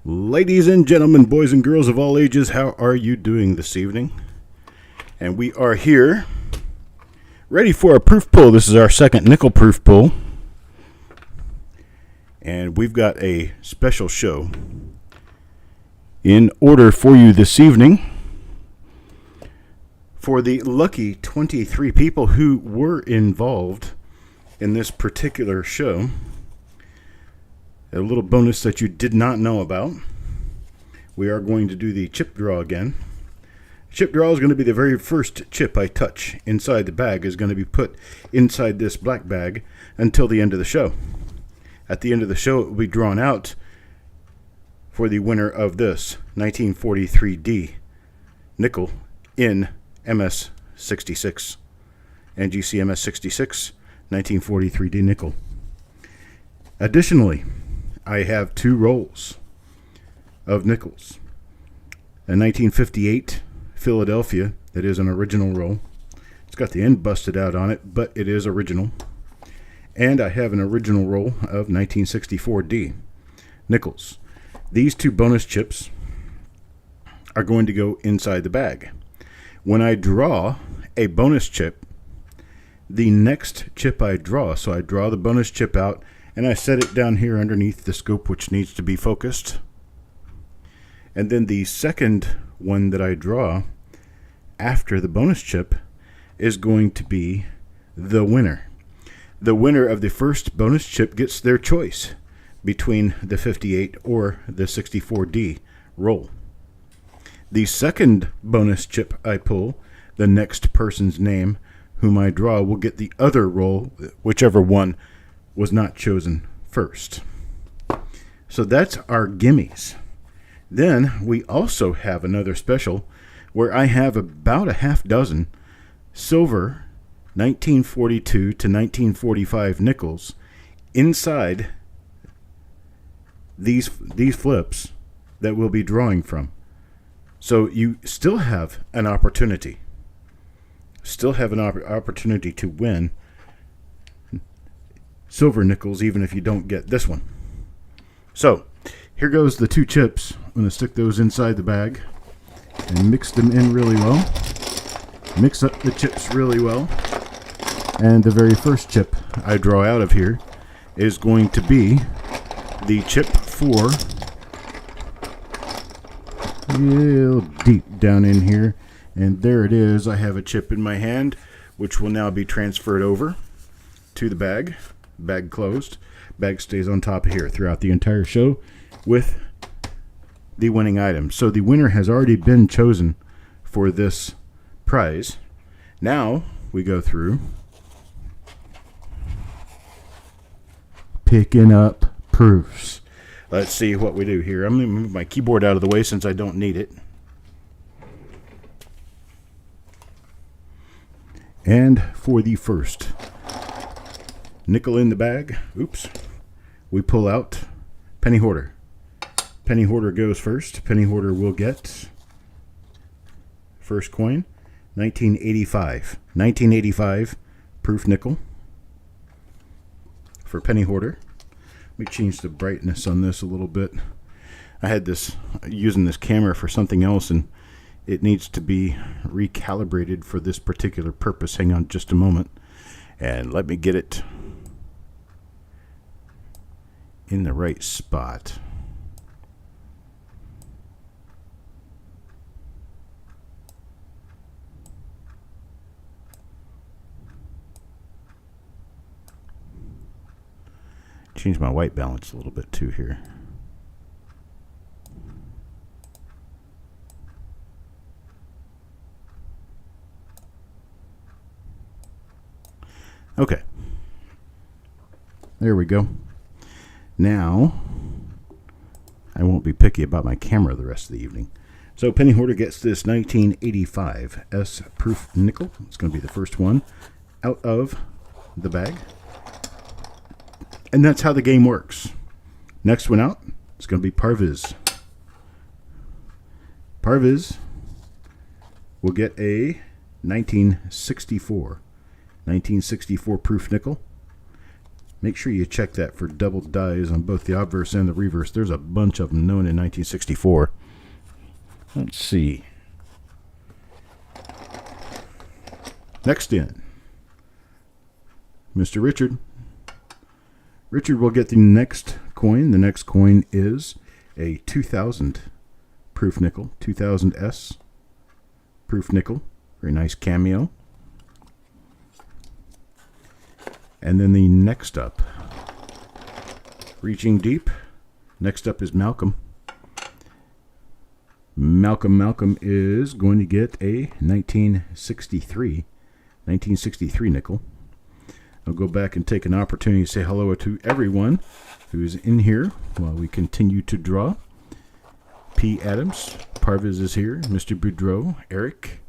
Ladies and gentlemen, boys and girls of all ages, how are you doing this evening? And we are here, ready for a proof pull. This is our second nickel proof pull. And we've got a special show in order for you this evening. For the lucky 23 people who were involved in this particular show, a little bonus that you did not know about. We are going to do the chip draw again. Chip draw is going to be the very first chip I touch inside the bag is going to be put inside this black bag until the end of the show. At the end of the show, it will be drawn out for the winner of this 1943D nickel in MS66. NGC MS66, 1943D nickel. Additionally, I have two rolls of nickels. A 1958 Philadelphia that is an original roll. It's got the end busted out on it, but it is original. And I have an original roll of 1964D nickels. These two bonus chips are going to go inside the bag. When I draw a bonus chip, the next chip I draw, so I draw the bonus chip out and I set it down here underneath the scope, which needs to be focused. And then the second one that I draw after the bonus chip is going to be the winner. The winner of the first bonus chip gets their choice between the 58 or the 64D roll. The second bonus chip I pull, the next person's name whom I draw will get the other roll, whichever one was not chosen first. So that's our gimmies. Then we also have another special where I have about a half dozen silver 1942 to 1945 nickels inside these flips that we'll be drawing from. So you still have an opportunity. Still have an opportunity to win silver nickels, even if you don't get this one. So here goes the two chips. I'm going to stick those inside the bag and mix them in really well. Mix up the chips really well. And the very first chip I draw out of here is going to be the chip for real deep down in here. And there it is. I have a chip in my hand, which will now be transferred over to the bag. Bag closed. Bag stays on top of here throughout the entire show with the winning item. So the winner has already been chosen for this prize. Now we go through picking up proofs. Let's see what we do here. I'm going to move my keyboard out of the way since I don't need it. And for the first nickel in the bag, we pull out penny hoarder. Penny hoarder goes first. Penny hoarder will get first coin, 1985. 1985 proof nickel for penny hoarder. Let me change the brightness on this a little bit. I had this using this camera for something else and it needs to be recalibrated for this particular purpose. Hang on just a moment and let me get it in the right spot. Change my white balance a little bit too here. Okay. There we go. Now, I won't be picky about my camera the rest of the evening. So penny hoarder gets this 1985 S proof nickel. It's going to be the first one out of the bag. And that's how the game works. Next one out is going to be Parviz. Parviz will get a 1964 proof nickel. Make sure you check that for double dies on both the obverse and the reverse. There's a bunch of them known in 1964. Let's see. Next in, Mr. Richard. Richard will get the next coin. The next coin is a 2000 proof nickel, 2000S proof nickel. Very nice cameo. And then the next up, reaching deep, next up is Malcolm. Malcolm is going to get a 1963 nickel. I'll go back and take an opportunity to say hello to everyone who's in here while we continue to draw. P. Adams, Parviz is here, Mr. Boudreau, Eric.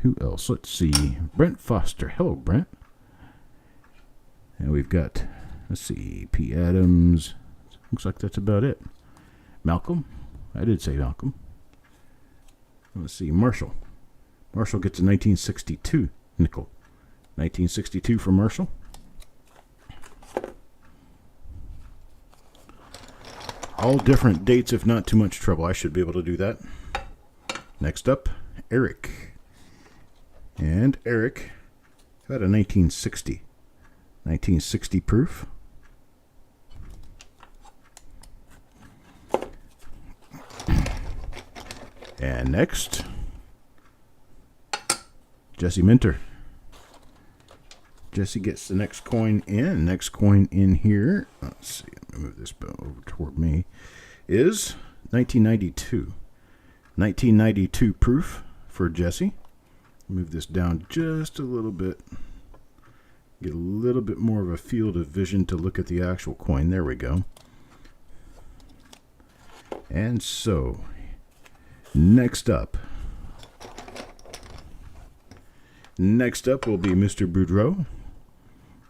Who else? Let's see. Brent Foster. Hello, Brent. And we've got, let's see, P. Adams. Looks like that's about it. Malcolm. I did say Malcolm. Let's see, Marshall. Marshall gets a 1962 nickel. 1962 for Marshall. All different dates, if not too much trouble. I should be able to do that. Next up, Eric. And Eric got a 1960. 1960 proof. And next, Jesse Minter. Jesse gets the next coin in. Next coin in here, let's see, let me move this over toward me, is 1992. 1992 proof for Jesse. Move this down just a little bit. Get a little bit more of a field of vision to look at the actual coin. There we go. And so, next up will be Mr. Boudreau.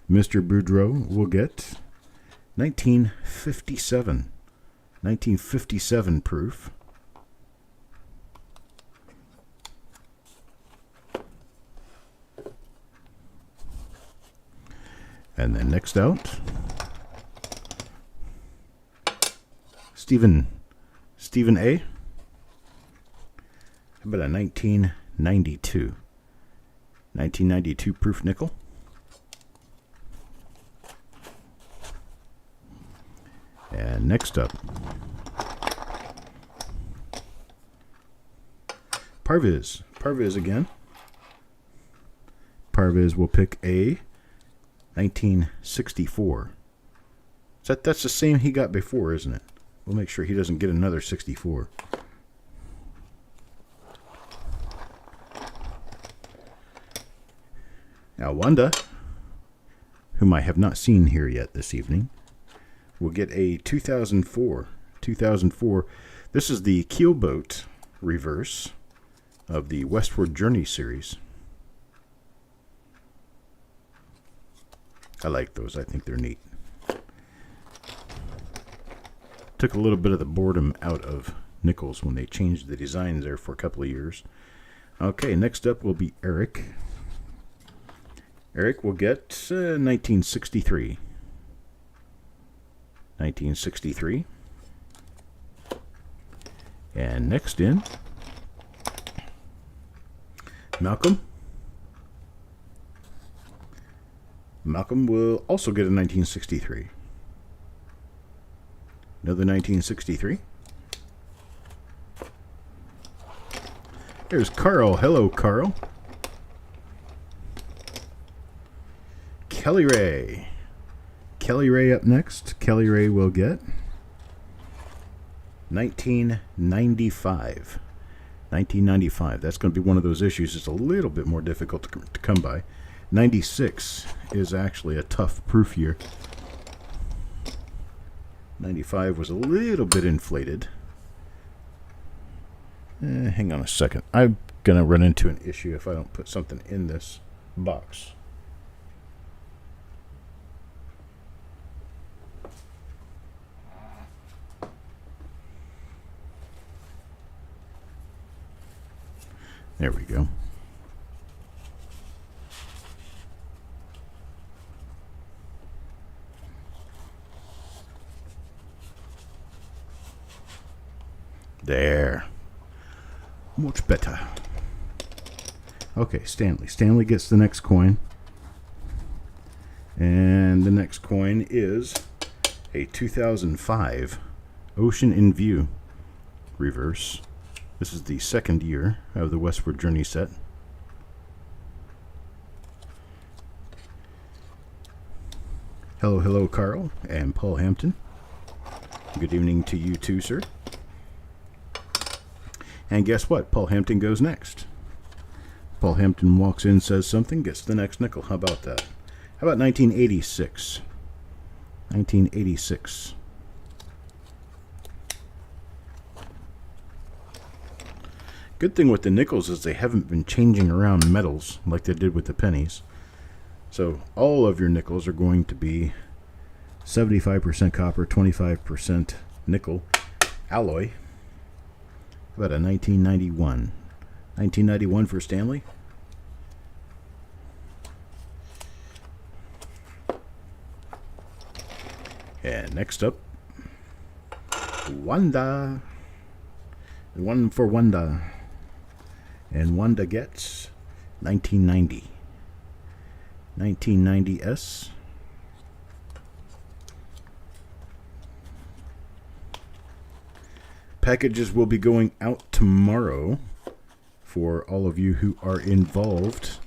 Mr. Boudreau will get 1957 proof. And then next out, Stephen A. How about a 1992 proof nickel? And next up, Parviz again. Parviz will pick a 1964. That's the same he got before, isn't it? We'll make sure he doesn't get another 64. Now Wanda, whom I have not seen here yet this evening, will get a 2004. This is the keelboat reverse of the Westward Journey series. I like those. I think they're neat. Took a little bit of the boredom out of nickels when they changed the designs there for a couple of years. Okay, next up will be Eric. Eric will get 1963. 1963. And next in, Malcolm. Malcolm will also get a 1963. Another 1963. There's Carl. Hello, Carl. Kelly Ray. Kelly Ray up next. Kelly Ray will get 1995. 1995. That's going to be one of those issues. It's a little bit more difficult to come by. 96 is actually a tough proof year. 95 was a little bit inflated. Hang on a second. I'm going to run into an issue if I don't put something in this box. There we go. There. Much better. Okay, Stanley. Stanley gets the next coin. And the next coin is a 2005 Ocean in View reverse. This is the second year of the Westward Journey set. Hello, hello, Carl and Paul Hampton. Good evening to you too, sir. And guess what? Paul Hampton goes next. Paul Hampton walks in, says something, gets the next nickel. How about that? How about 1986? 1986. Good thing with the nickels is they haven't been changing around metals like they did with the pennies. So all of your nickels are going to be 75% copper, 25% nickel alloy. How about a 1991? 1991 for Stanley. And next up, Wanda. One for Wanda. And Wanda gets 1990. 1990S. Packages will be going out tomorrow for all of you who are involved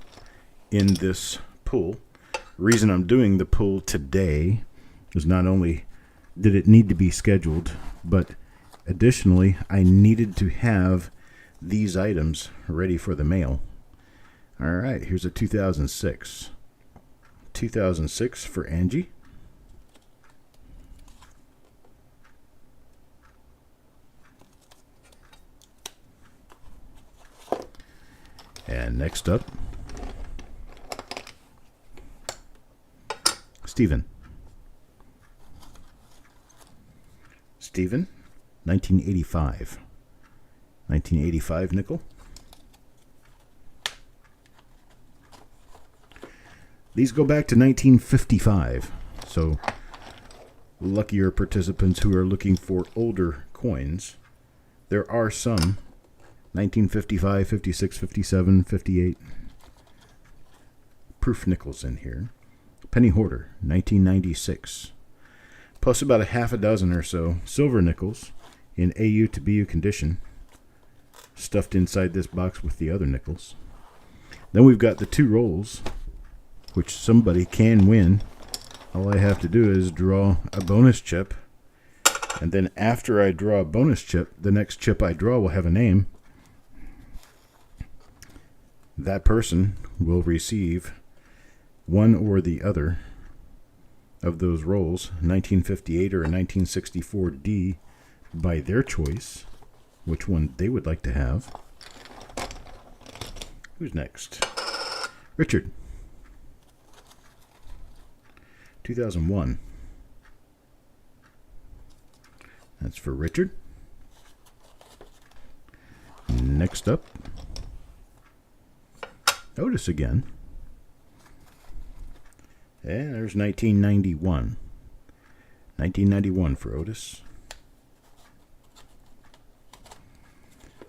in this pull. The reason I'm doing the pull today is not only did it need to be scheduled, but additionally I needed to have these items ready for the mail. All right, here's a 2006. 2006 for Angie. And next up, Stephen. Stephen, 1985. 1985 nickel. These go back to 1955. So, luckier participants who are looking for older coins. There are some 1955, 56, 57, 58 proof nickels in here. Penny Hoarder, 1996. Plus about a half a dozen or so silver nickels in AU to BU condition, stuffed inside this box with the other nickels. Then we've got the two rolls, which somebody can win. All I have to do is draw a bonus chip, and then after I draw a bonus chip, the next chip I draw will have a name. That person will receive one or the other of those rolls, 1958 or a 1964D, by their choice, which one they would like to have. Who's next? Richard. 2001. That's for Richard. Next up, Otis again. And there's 1991. 1991 for Otis.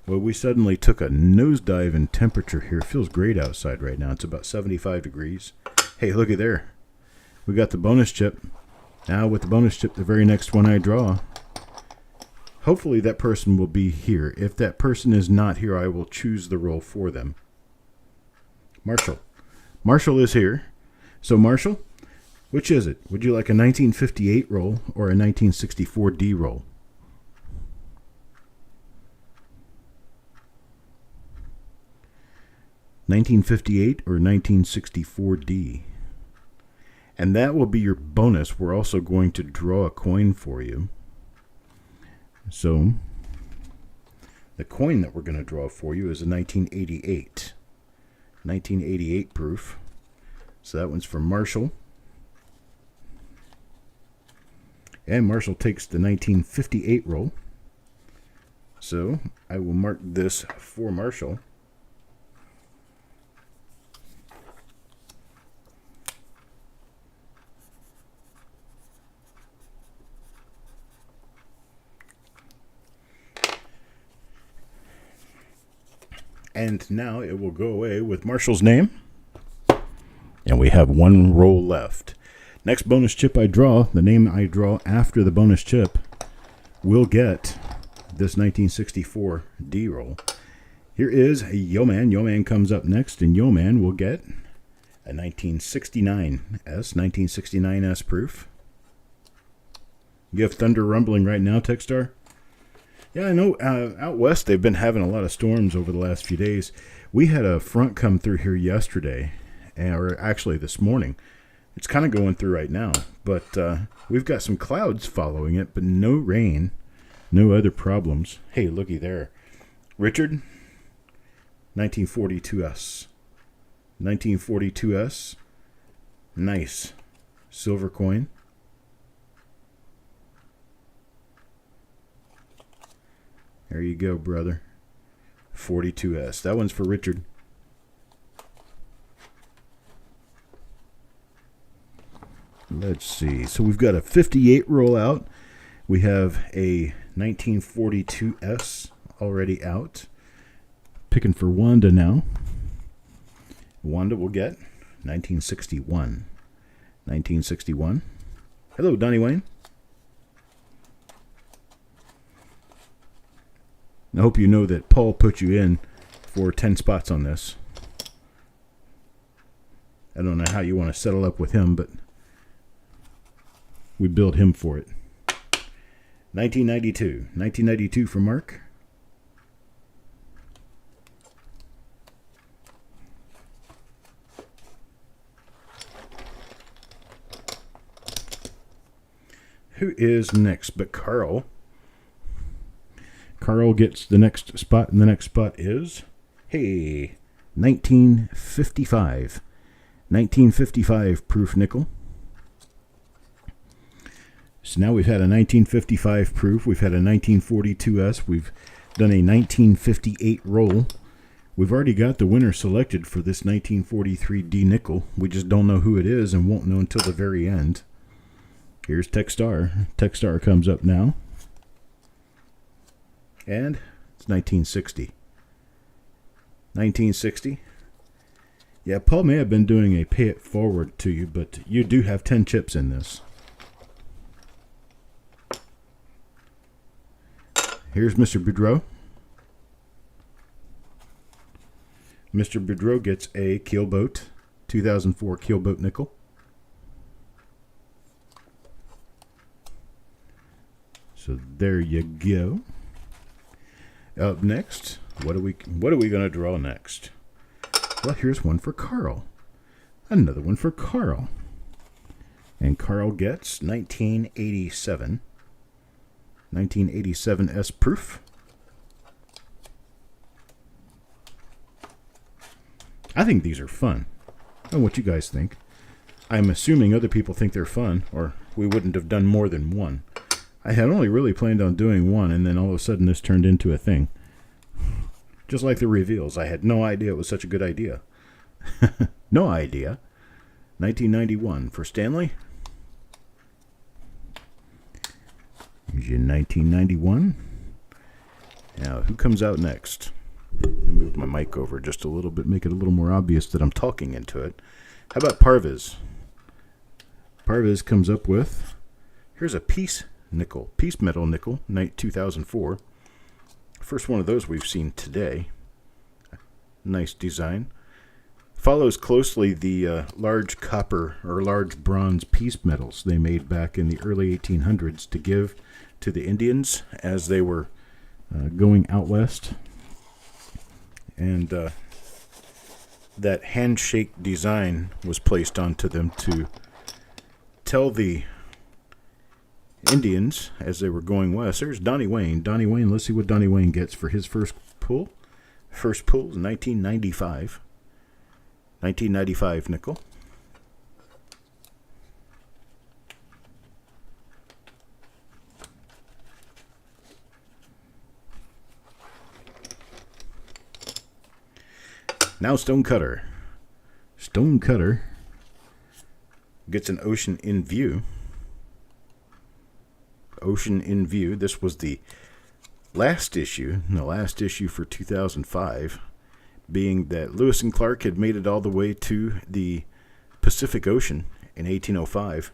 Well, we suddenly took a nosedive in temperature here. It feels great outside right now. It's about 75 degrees. Hey, look at there. We got the bonus chip. Now with the bonus chip, the very next one I draw, hopefully that person will be here. If that person is not here, I will choose the roll for them. Marshall. Marshall is here. So Marshall, which is it? Would you like a 1958 roll or a 1964D roll? $1958 or 1964D. And that will be your bonus. We're also going to draw a coin for you. So the coin that we're going to draw for you is a 1988. 1988 proof. So that one's for Marshall. And Marshall takes the 1958 roll. So I will mark this for Marshall. And now it will go away with Marshall's name. And we have one roll left. Next bonus chip I draw, the name I draw after the bonus chip, will get this 1964 D roll. Here is a Yo-Man. Yo-Man comes up next, and Yo-Man will get a 1969S proof. You have thunder rumbling right now, Techstar? Yeah, I know out west they've been having a lot of storms over the last few days. We had a front come through here yesterday, or actually this morning. It's kind of going through right now, but we've got some clouds following it, but no rain, no other problems. Hey, looky there. Richard, 1942S. 1942S. Nice. Silver coin. There you go, brother. 42S. That one's for Richard. Let's see. So we've got a 58 rollout. We have a 1942S already out. Picking for Wanda now. Wanda will get 1961. 1961. Hello, Donnie Wayne. I hope you know that Paul put you in for 10 spots on this. I don't know how you want to settle up with him, but we billed him for it. 1992. 1992 for Mark. Who is next but Carl? Carl gets the next spot, and the next spot is, hey, 1955. 1955 proof nickel. So now we've had a 1955 proof. We've had a 1942S. We've done a 1958 roll. We've already got the winner selected for this 1943 D nickel. We just don't know who it is and won't know until the very end. Here's Techstar. Techstar comes up now. And it's 1960. 1960. Yeah, Paul may have been doing a pay it forward to you, but you do have 10 chips in this. Here's Mr. Boudreau. Mr. Boudreau gets a Keelboat, 2004 Keelboat nickel. So there you go. Up next, what are we going to draw next? Well, here's one for Carl. Another one for Carl. And Carl gets 1987. 1987 S proof. I think these are fun. I don't know what you guys think. I'm assuming other people think they're fun, or we wouldn't have done more than one. I had only really planned on doing one, and then all of a sudden this turned into a thing. Just like the reveals. I had no idea it was such a good idea. No idea. 1991 for Stanley. Here's your 1991. Now, who comes out next? Let me move my mic over just a little bit, make it a little more obvious that I'm talking into it. How about Parviz? Parviz comes up with, here's a piece nickel, piece metal nickel, 2004. First one of those we've seen today. Nice design. Follows closely the large copper or large bronze piece metals they made back in the early 1800s to give to the Indians as they were going out west. And that handshake design was placed onto them to tell the Indians as they were going west. There's Donnie Wayne. Donnie Wayne, let's see what Donnie Wayne gets for his first pull. First pull is 1995. 1995 nickel. Now Stonecutter. Stonecutter gets an Ocean in View. Ocean in View. This was the last issue for 2005. being that Lewis and Clark had made it all the way to the Pacific Ocean in 1805.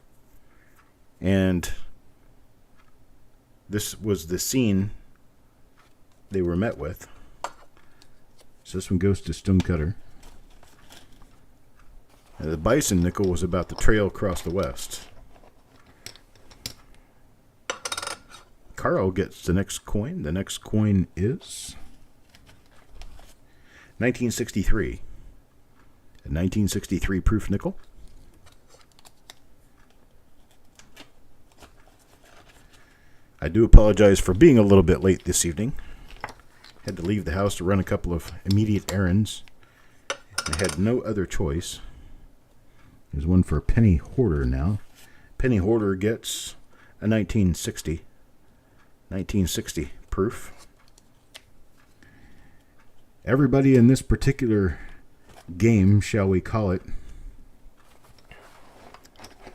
And this was the scene they were met with. So this one goes to Stonecutter. And the bison nickel was about the trail across the west. Carl gets the next coin. The next coin is 1963. A 1963 proof nickel. I do apologize for being a little bit late this evening. Had to leave the house to run a couple of immediate errands. I had no other choice. There's one for Penny Hoarder now. Penny Hoarder gets a 1960. 1960 proof. Everybody in this particular game, shall we call it,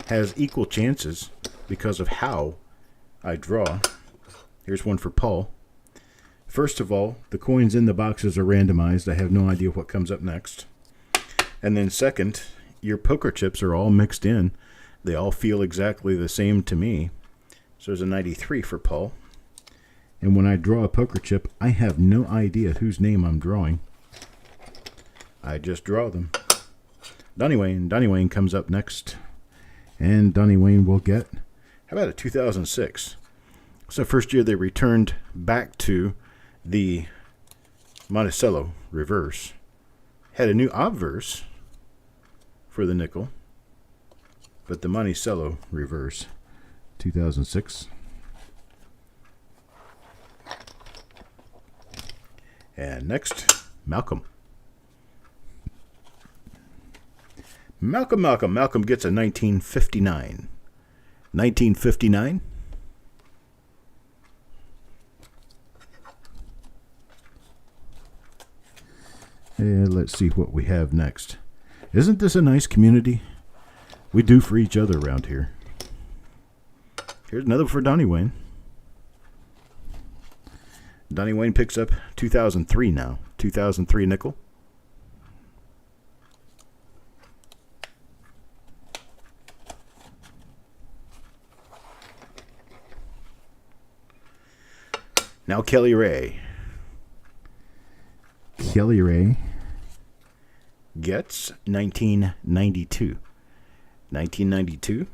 has equal chances because of how I draw. Here's one for Paul. First of all, the coins in the boxes are randomized. I have no idea what comes up next. And then second, your poker chips are all mixed in. They all feel exactly the same to me. So there's a 93 for Paul. And when I draw a poker chip, I have no idea whose name I'm drawing. I just draw them. Donnie Wayne. Donnie Wayne comes up next. And Donnie Wayne will get, how about a 2006? So first year they returned back to the Monticello reverse. Had a new obverse for the nickel. But the Monticello reverse. 2006. And next, Malcolm. Malcolm gets a 1959. 1959. And let's see what we have next. Isn't this a nice community? We do for each other around here. Here's another for Donnie Wayne. Donnie Wayne picks up 2003 now. 2003 nickel. Now Kelly Ray. Kelly Ray gets 1992. 1992.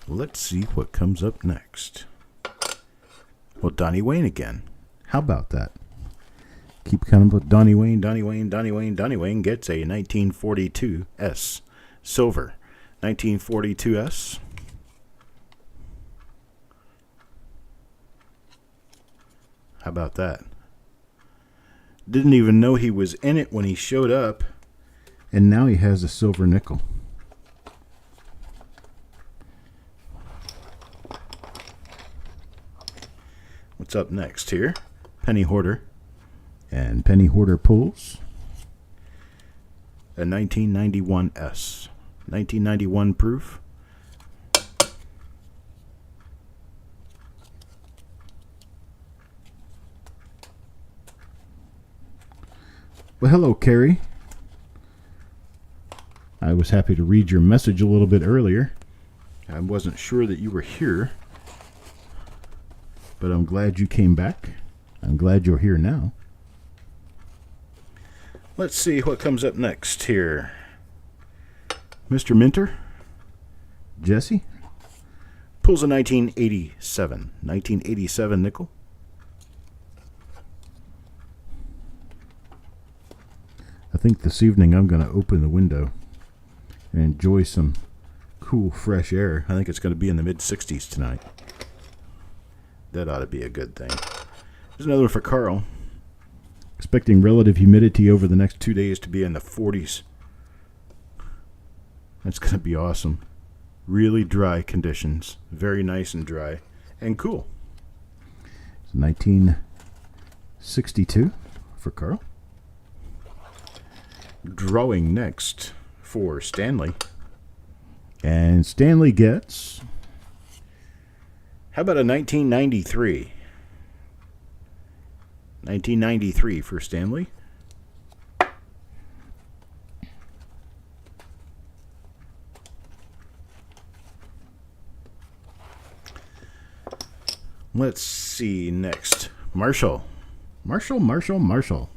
Let's see what comes up next. Well, Donnie Wayne again. How about that? Keep counting about Donnie Wayne, Donnie Wayne, Donnie Wayne. Donnie Wayne gets a 1942 S. Silver. 1942 S. How about that? Didn't even know he was in it when he showed up. And now he has a silver nickel. What's up next here? Penny Hoarder. And Penny Hoarder pulls a 1991 S. 1991 proof. Well, hello, Carrie. I was happy to read your message a little bit earlier. I wasn't sure that you were here, but I'm glad you came back. I'm glad you're here now. Let's see what comes up next here. Mr. Minter, Jesse, pulls a 1987. 1987 nickel. I think this evening I'm going to open the window and enjoy some cool, fresh air. I think it's going to be in the mid-60s tonight. That ought to be a good thing. There's another one for Carl. Expecting relative humidity over the next 2 days to be in the 40s. That's going to be awesome. Really dry conditions. Very nice and dry. And cool. It's 1962 for Carl. Drawing next for Stanley. And Stanley gets... How about a 1993? 1993 for Stanley. Let's see next. Marshall. 1992.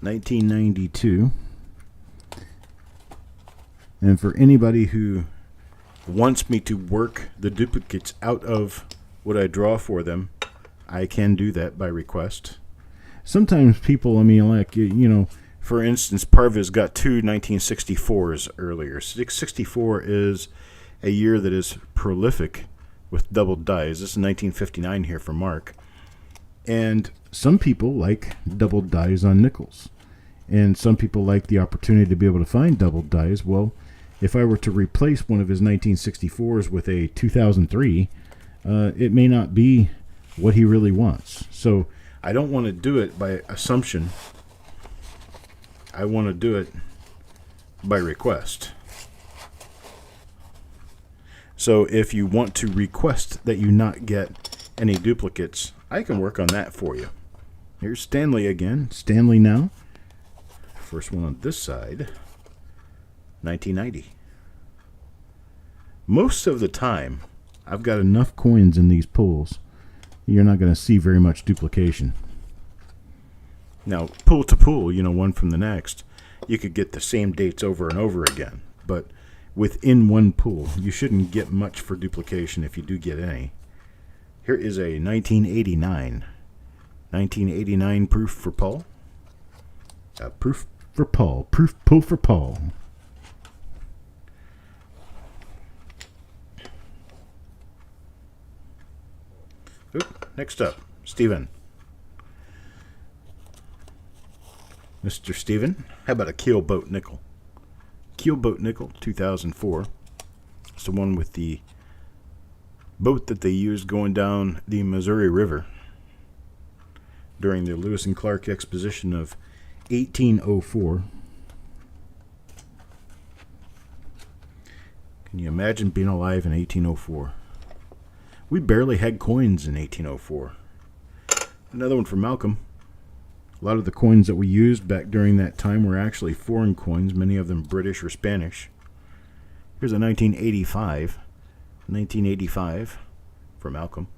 1992. And for anybody who wants me to work the duplicates out of what I draw for them, I can do that by request. Sometimes people, for instance, Parva's got two 1964s earlier. 64 is a year that is prolific with double dies. This is 1959 here for Mark. And some people like double dies on nickels. And some people like the opportunity to be able to find double dies. Well, if I were to replace one of his 1964s with a 2003, it may not be what he really wants. So I don't want to do it by assumption. I want to do it by request. So if you want to request that you not get any duplicates, I can work on that for you. Here's Stanley again. Stanley now. First one on this side. 1990. Most of the time, I've got enough coins in these pools, you're not going to see very much duplication. Now, pool to pool, one from the next, you could get the same dates over and over again. But within one pool, you shouldn't get much for duplication if you do get any. Here is a 1989. 1989 proof for Paul. Proof for Paul. Proof pull for Paul. Next up, Stephen. Mr. Stephen, how about a keelboat nickel? Keelboat nickel, 2004. It's the one with the boat that they used going down the Missouri River during the Lewis and Clark Exposition of 1804. Can you imagine being alive in 1804? We barely had coins in 1804. Another one for Malcolm. A lot of the coins that we used back during that time were actually foreign coins, many of them British or Spanish. Here's a 1985. 1985 for Malcolm.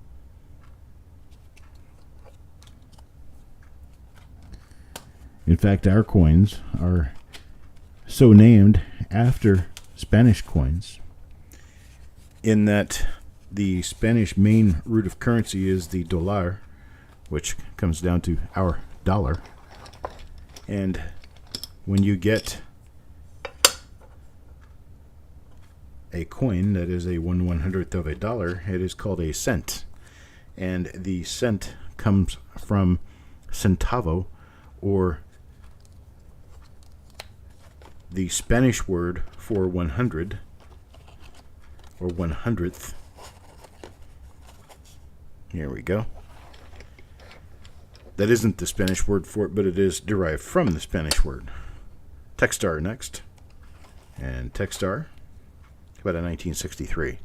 In fact, our coins are so named after Spanish coins, in that the Spanish main root of currency is the dólar, which comes down to our dollar. And when you get a coin that is a 1/100th of a dollar, it is called a cent. And the cent comes from centavo, or the Spanish word for 100, or 100th. Here we go. That isn't the Spanish word for it, but it is derived from the Spanish word. Techstar next. And Techstar, about a 1963.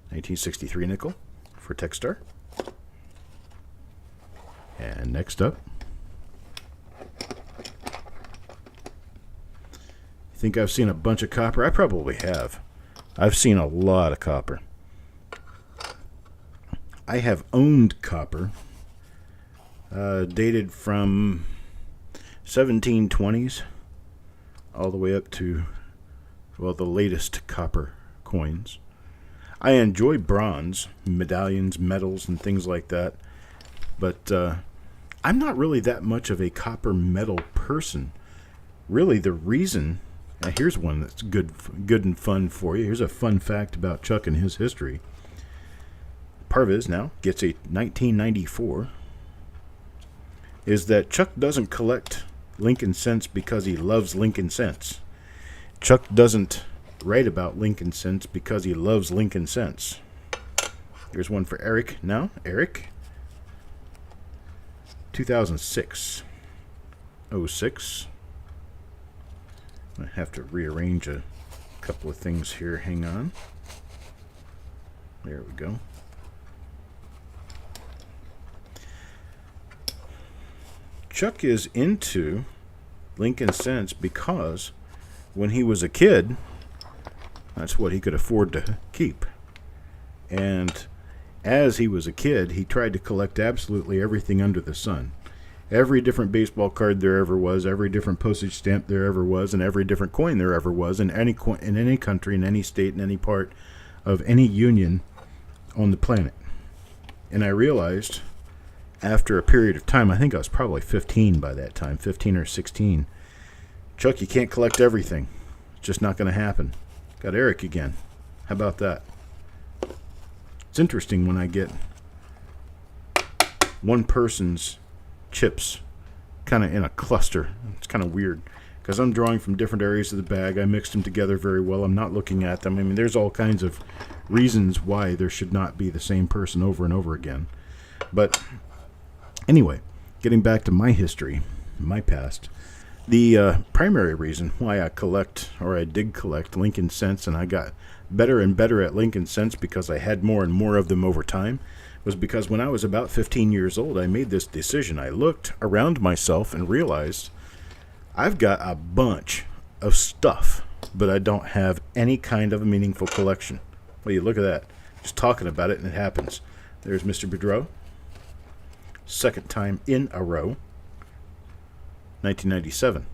1963 nickel for Techstar. And next up. You think I've seen a bunch of copper? I probably have. I've seen a lot of copper. I have owned copper dated from 1720s all the way up to, well, the latest copper coins. I enjoy bronze, medallions, medals, and things like that, but I'm not really that much of a copper metal person. Really, the reason, here's one that's good and fun for you. Here's a fun fact about Chuck and his history. Parviz now gets a 1994, is that Chuck doesn't collect Lincoln cents because he loves Lincoln cents. Chuck doesn't write about Lincoln cents because he loves Lincoln cents. Here's one for Eric now. Eric, 2006. 06. I have to rearrange a couple of things here. Hang on. There we go. Chuck is into Lincoln Cents because when he was a kid, that's what he could afford to keep. And as he was a kid, he tried to collect absolutely everything under the sun. Every different baseball card there ever was, every different postage stamp there ever was, and every different coin there ever was in any country, in any state, in any part of any union on the planet. And I realized after a period of time, I think I was probably 15 by that time, 15 or 16, Chuck, you can't collect everything. It's just not going to happen. Got Eric again. How about that? It's interesting when I get one person's chips kind of in a cluster. It's kind of weird because I'm drawing from different areas of the bag. I mixed them together very well. I'm not looking at them. I mean, there's all kinds of reasons why there should not be the same person over and over again. But anyway, getting back to my history, my past, the primary reason why I did collect Lincoln Cents, and I got better and better at Lincoln Cents because I had more and more of them over time, was because when I was about 15 years old, I made this decision. I looked around myself and realized I've got a bunch of stuff, but I don't have any kind of a meaningful collection. Well, you look at that. Just talking about it, and it happens. There's Mr. Boudreau. Second time in a row. 1997.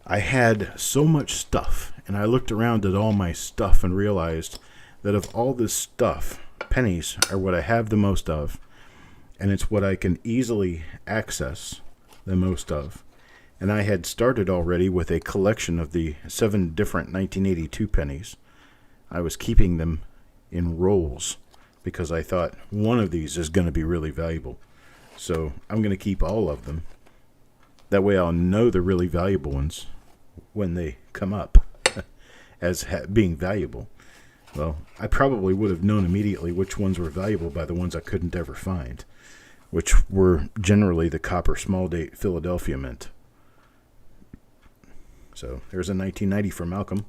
I had so much stuff, and I looked around at all my stuff and realized that of all this stuff, pennies are what I have the most of, and it's what I can easily access the most of. And I had started already with a collection of the 7 different 1982 pennies. I was keeping them in rolls because I thought one of these is going to be really valuable. So I'm going to keep all of them. That way I'll know the really valuable ones when they come up as being valuable. Well, I probably would have known immediately which ones were valuable by the ones I couldn't ever find, which were generally the copper small date Philadelphia mint. So there's a 1990 for Malcolm.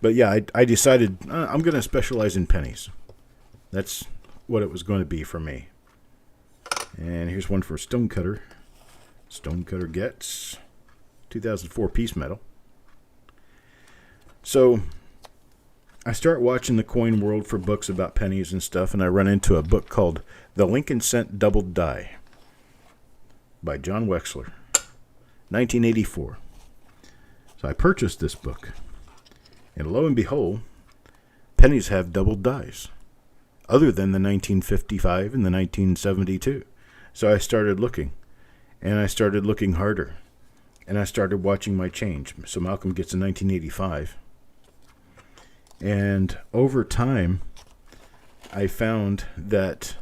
But yeah, I decided I'm going to specialize in pennies. That's what it was going to be for me. And here's one for Stonecutter. Stonecutter gets 2004 piece metal. So I start watching the coin world for books about pennies and stuff, and I run into a book called The Lincoln Cent Doubled Die by John Wexler, 1984. So I purchased this book, and lo and behold, pennies have doubled dies, other than the 1955 and the 1972. So I started looking, and I started looking harder, and I started watching my change. So Malcolm gets a 1985. And over time, I found that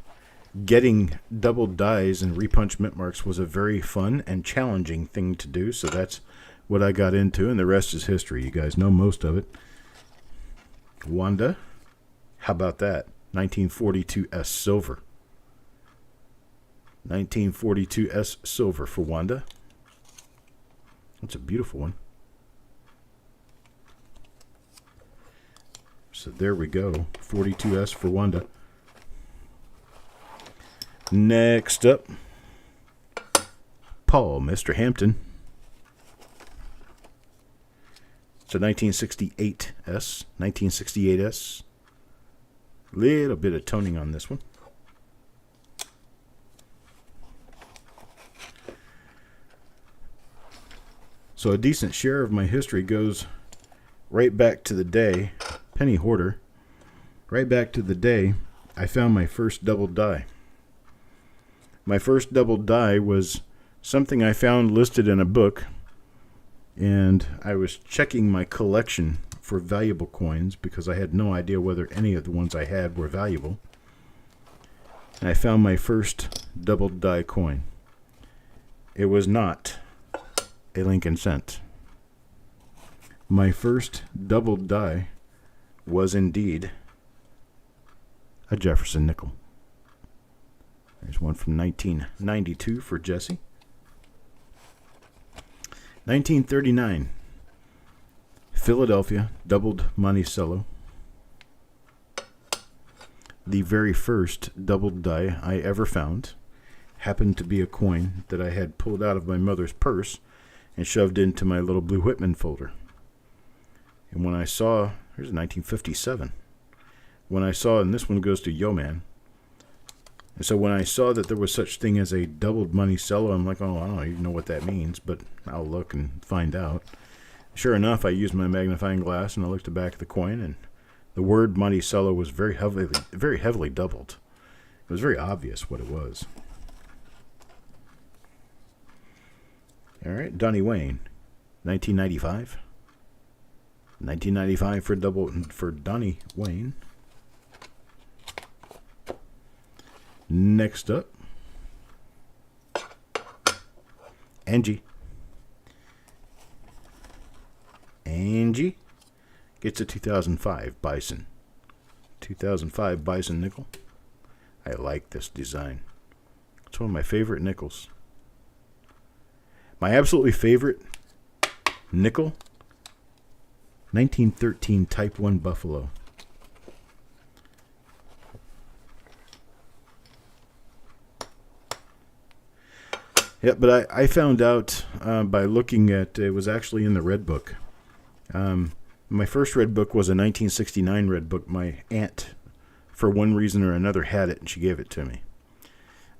getting double dies and repunch mint marks was a very fun and challenging thing to do. So that's what I got into, and the rest is history. You guys know most of it. Wanda, how about that? 1942S silver. 1942S silver for Wanda. That's a beautiful one. So there we go. 42S for Wanda. Next up, Paul, Mr. Hampton. So 1968S. 1968S. Little bit of toning on this one. So a decent share of my history goes right back to the day, penny hoarder, right back to the day I found my first double die. My first double die was something I found listed in a book, and I was checking my collection for valuable coins because I had no idea whether any of the ones I had were valuable. And I found my first double die coin. It was not a Lincoln Cent. My first double die was indeed a Jefferson nickel. There's one from 1992 for Jesse. 1939. Philadelphia doubled Monticello. The very first doubled die I ever found happened to be a coin that I had pulled out of my mother's purse and shoved into my little Blue Whitman folder. And when I saw, here's 1957. When I saw, and this one goes to Yo Man. And so when I saw that there was such thing as a doubled Monticello, I'm like, oh, I don't even know what that means, but I'll look and find out. Sure enough, I used my magnifying glass and I looked at the back of the coin, and the word Monticello was very heavily doubled. It was very obvious what it was. All right, Donnie Wayne, 1995. 1995 for Donnie Wayne. Next up, Angie. Angie gets a 2005 Bison. 2005 Bison nickel. I like this design. It's one of my favorite nickels. My absolutely favorite nickel, 1913 Type 1 Buffalo. Yeah, but I found out by looking at, it was actually in the Red Book. My first Red Book was a 1969 Red Book. My aunt, for one reason or another, had it, and she gave it to me.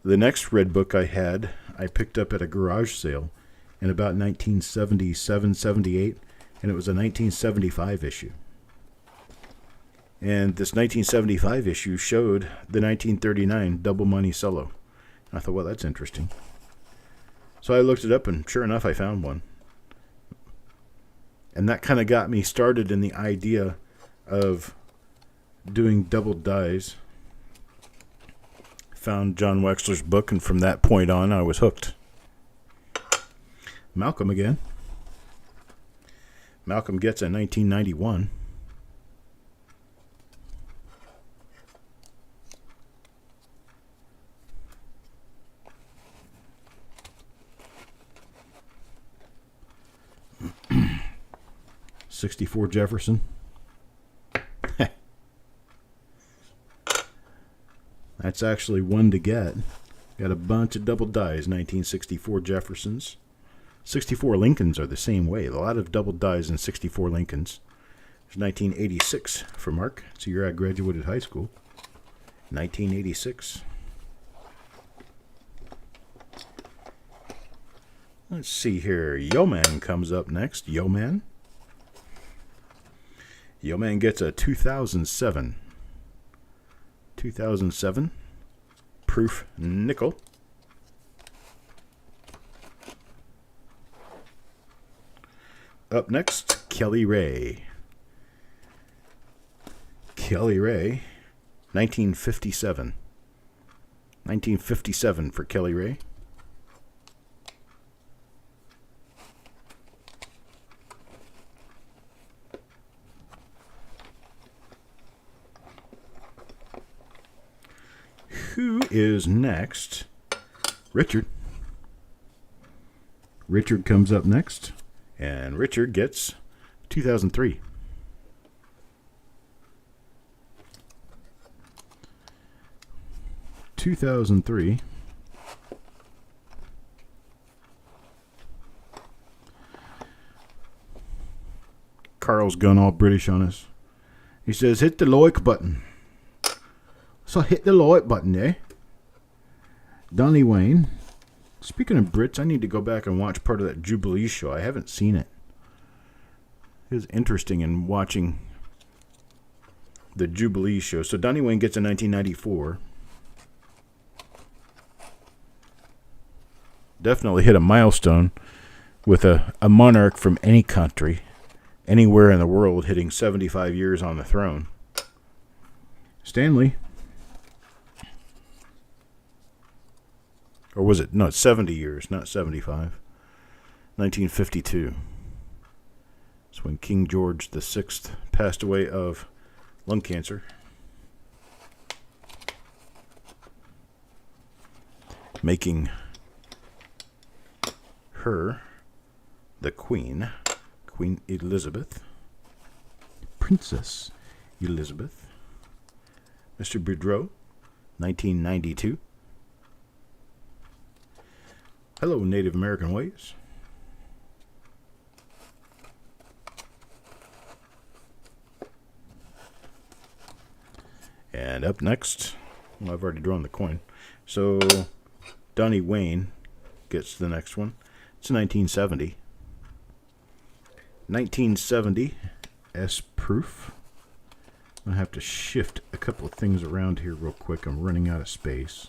The next Red Book I had, I picked up at a garage sale in about 1977, 78, and it was a 1975 issue. And this 1975 issue showed the 1939 Double Monticello. I thought, well, that's interesting. So I looked it up, and sure enough, I found one. And that kind of got me started in the idea of doing doubled dies. Found John Wexler's book, and from that point on, I was hooked. Malcolm again. Malcolm gets a 1991. '64 Jefferson. That's actually one to get. Got a bunch of double dies. 1964 Jeffersons. 64 Lincolns are the same way. A lot of double dies in 64 Lincolns. There's 1986 for Mark. It's the year I graduated high school. 1986. Let's see here. Yo Man comes up next. Yo Man. Yo Man gets a 2007. 2007 proof nickel. Up next, Kelly Ray. Kelly Ray, 1957. 1957 for Kelly Ray. Who is next? Richard. Richard comes up next, and Richard gets 2003. 2003. Carl's gone all British on us. He says, hit the like button. So hit the like button, eh? Donnie Wayne. Speaking of Brits, I need to go back and watch part of that Jubilee show. I haven't seen it. It was interesting in watching the Jubilee show. So Donnie Wayne gets a 1994. Definitely hit a milestone with a monarch from any country, anywhere in the world, hitting 75 years on the throne. Stanley. Or was it? No, it's 70 years, not 75. 1952. It's when King George VI passed away of lung cancer. Making her the Queen, Queen Elizabeth, Princess Elizabeth, Mr. Boudreaux, 1992. Hello, Native American Ways. And up next, well, I've already drawn the coin. So, Donnie Wayne gets the next one. It's 1970. 1970 S proof. I'm going to have to shift a couple of things around here real quick. I'm running out of space.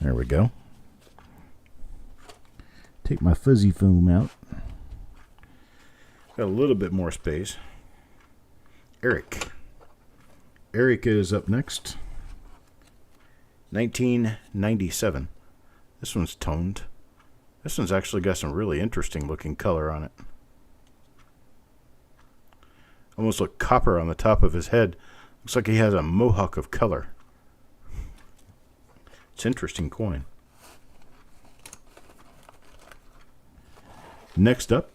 There we go. Take my fuzzy foam out. Got a little bit more space. Eric. Eric is up next. 1997. This one's toned. This one's actually got some really interesting looking color on it. Almost like copper on the top of his head. Looks like he has a mohawk of color. It's an interesting coin. Next up,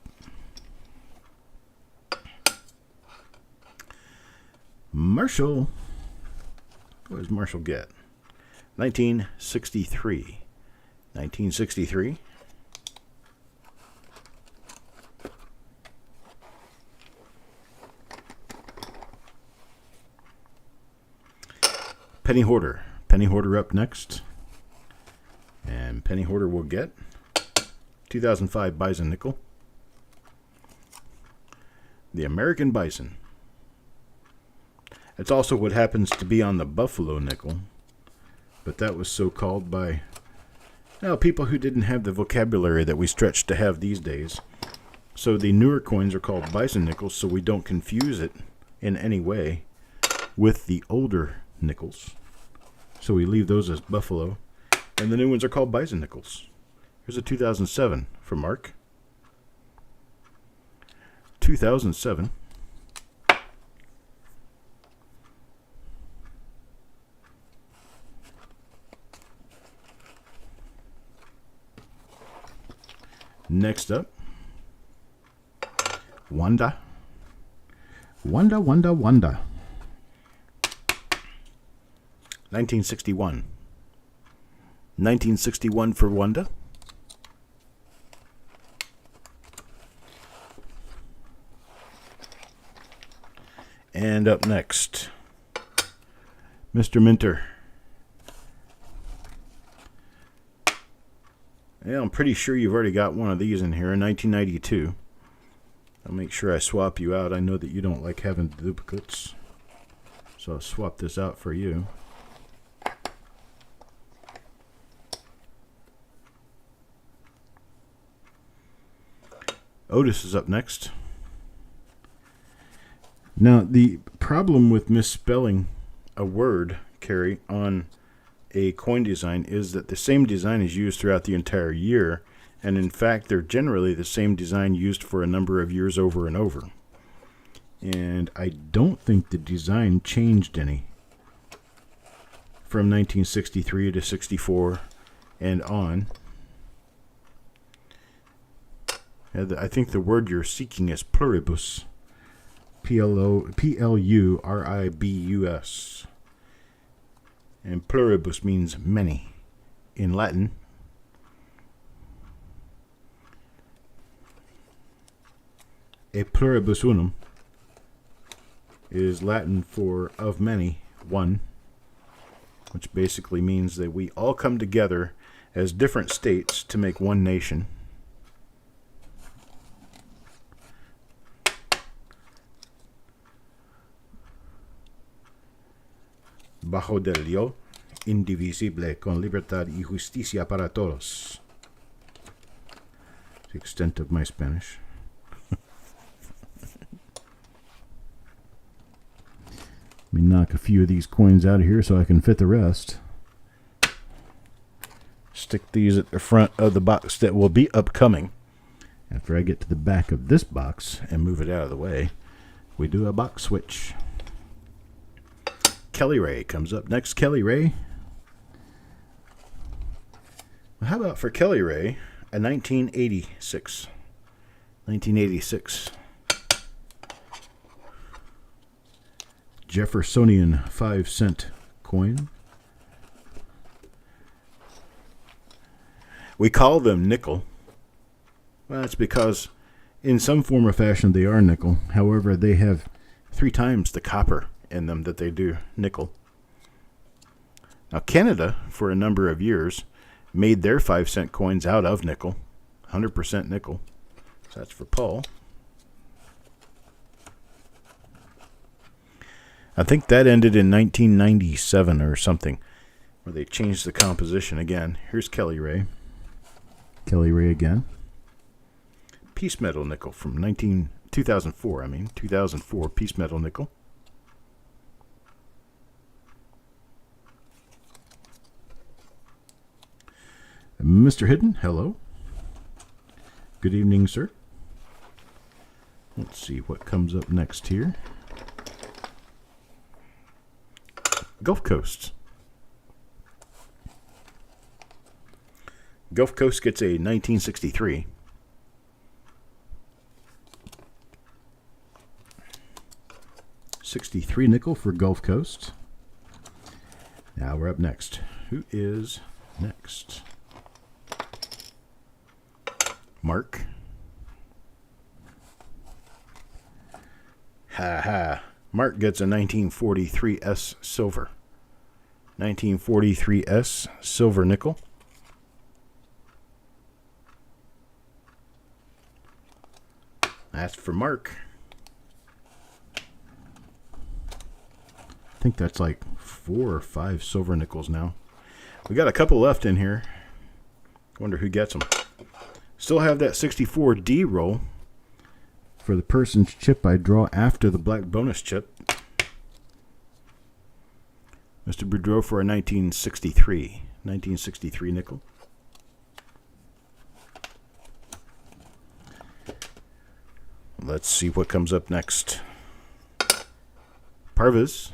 Marshall. What does Marshall get? 1963. 1963. Penny Hoarder. Penny Hoarder up next. And Penny Hoarder will get 2005 Bison Nickel. The American Bison. It's also what happens to be on the Buffalo Nickel. But that was so called by people who didn't have the vocabulary that we stretch to have these days. So the newer coins are called Bison Nickels, so we don't confuse it in any way with the older nickels. So we leave those as Buffalo. And the new ones are called Bison Nickels. Here's a 2007 for Mark. 2007. Next up, Wanda. Wanda, Wanda, Wanda. 1961. 1961 for Wanda. And up next, Mr. Minter. Yeah, I'm pretty sure you've already got one of these in here in 1992. I'll make sure I swap you out. I know that you don't like having duplicates. So I'll swap this out for you. Otis is up next. Now, the problem with misspelling a word, Carrie, on a coin design is that the same design is used throughout the entire year, and in fact, they're generally the same design used for a number of years over and over. And I don't think the design changed any from 1963 to 64 and on. I think the word you're seeking is pluribus. Pluribus. And pluribus means many in Latin. A pluribus unum is Latin for of many, one, which basically means that we all come together as different states to make one nation. Bajo del Dios, indivisible, con libertad y justicia para todos. The extent of my Spanish. Let me knock a few of these coins out of here so I can fit the rest. Stick these at the front of the box that will be upcoming. After I get to the back of this box and move it out of the way, we do a box switch. Kelly Ray comes up next. Kelly Ray. Well, how about for Kelly Ray, a 1986. 1986. Jeffersonian 5-cent coin. We call them nickel. Well, that's because in some form or fashion they are nickel. However, they have 3 times the copper in them that they do nickel. Now, Canada, for a number of years, made their 5-cent coins out of nickel. 100% nickel. So that's for Paul. I think that ended in 1997 or something, where they changed the composition again. Here's Kelly Ray. Kelly Ray again. Piece metal nickel from 2004, 2004 piece metal nickel. Mr. Hidden, hello. Good evening, sir. Let's see what comes up next here. Gulf Coast. Gulf Coast gets a 1963. $63 nickel for Gulf Coast. Now we're up next. Who is next? Mark. Ha ha. Mark gets a 1943S silver. 1943S silver nickel. That's for Mark. I think that's like 4 or 5 silver nickels now. We got a couple left in here. Wonder who gets them. Still have that 64D roll for the person's chip I draw after the black bonus chip. Mr. Boudreau for a 1963 nickel. Let's see what comes up next. Parvis.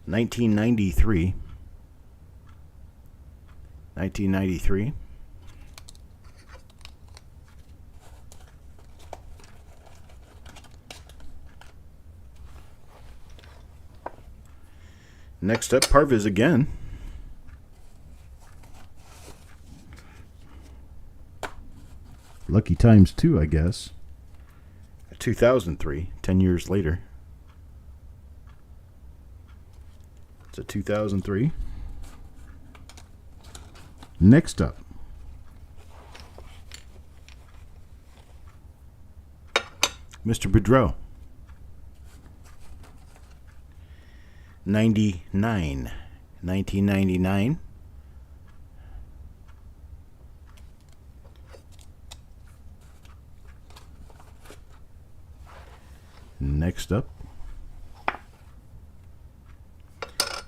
1993. 1993. Next up, Parvis again. Lucky times 2, I guess. 2003, 10 years later. It's a 2003. Next up, Mr. Boudreau. 1999. Next up,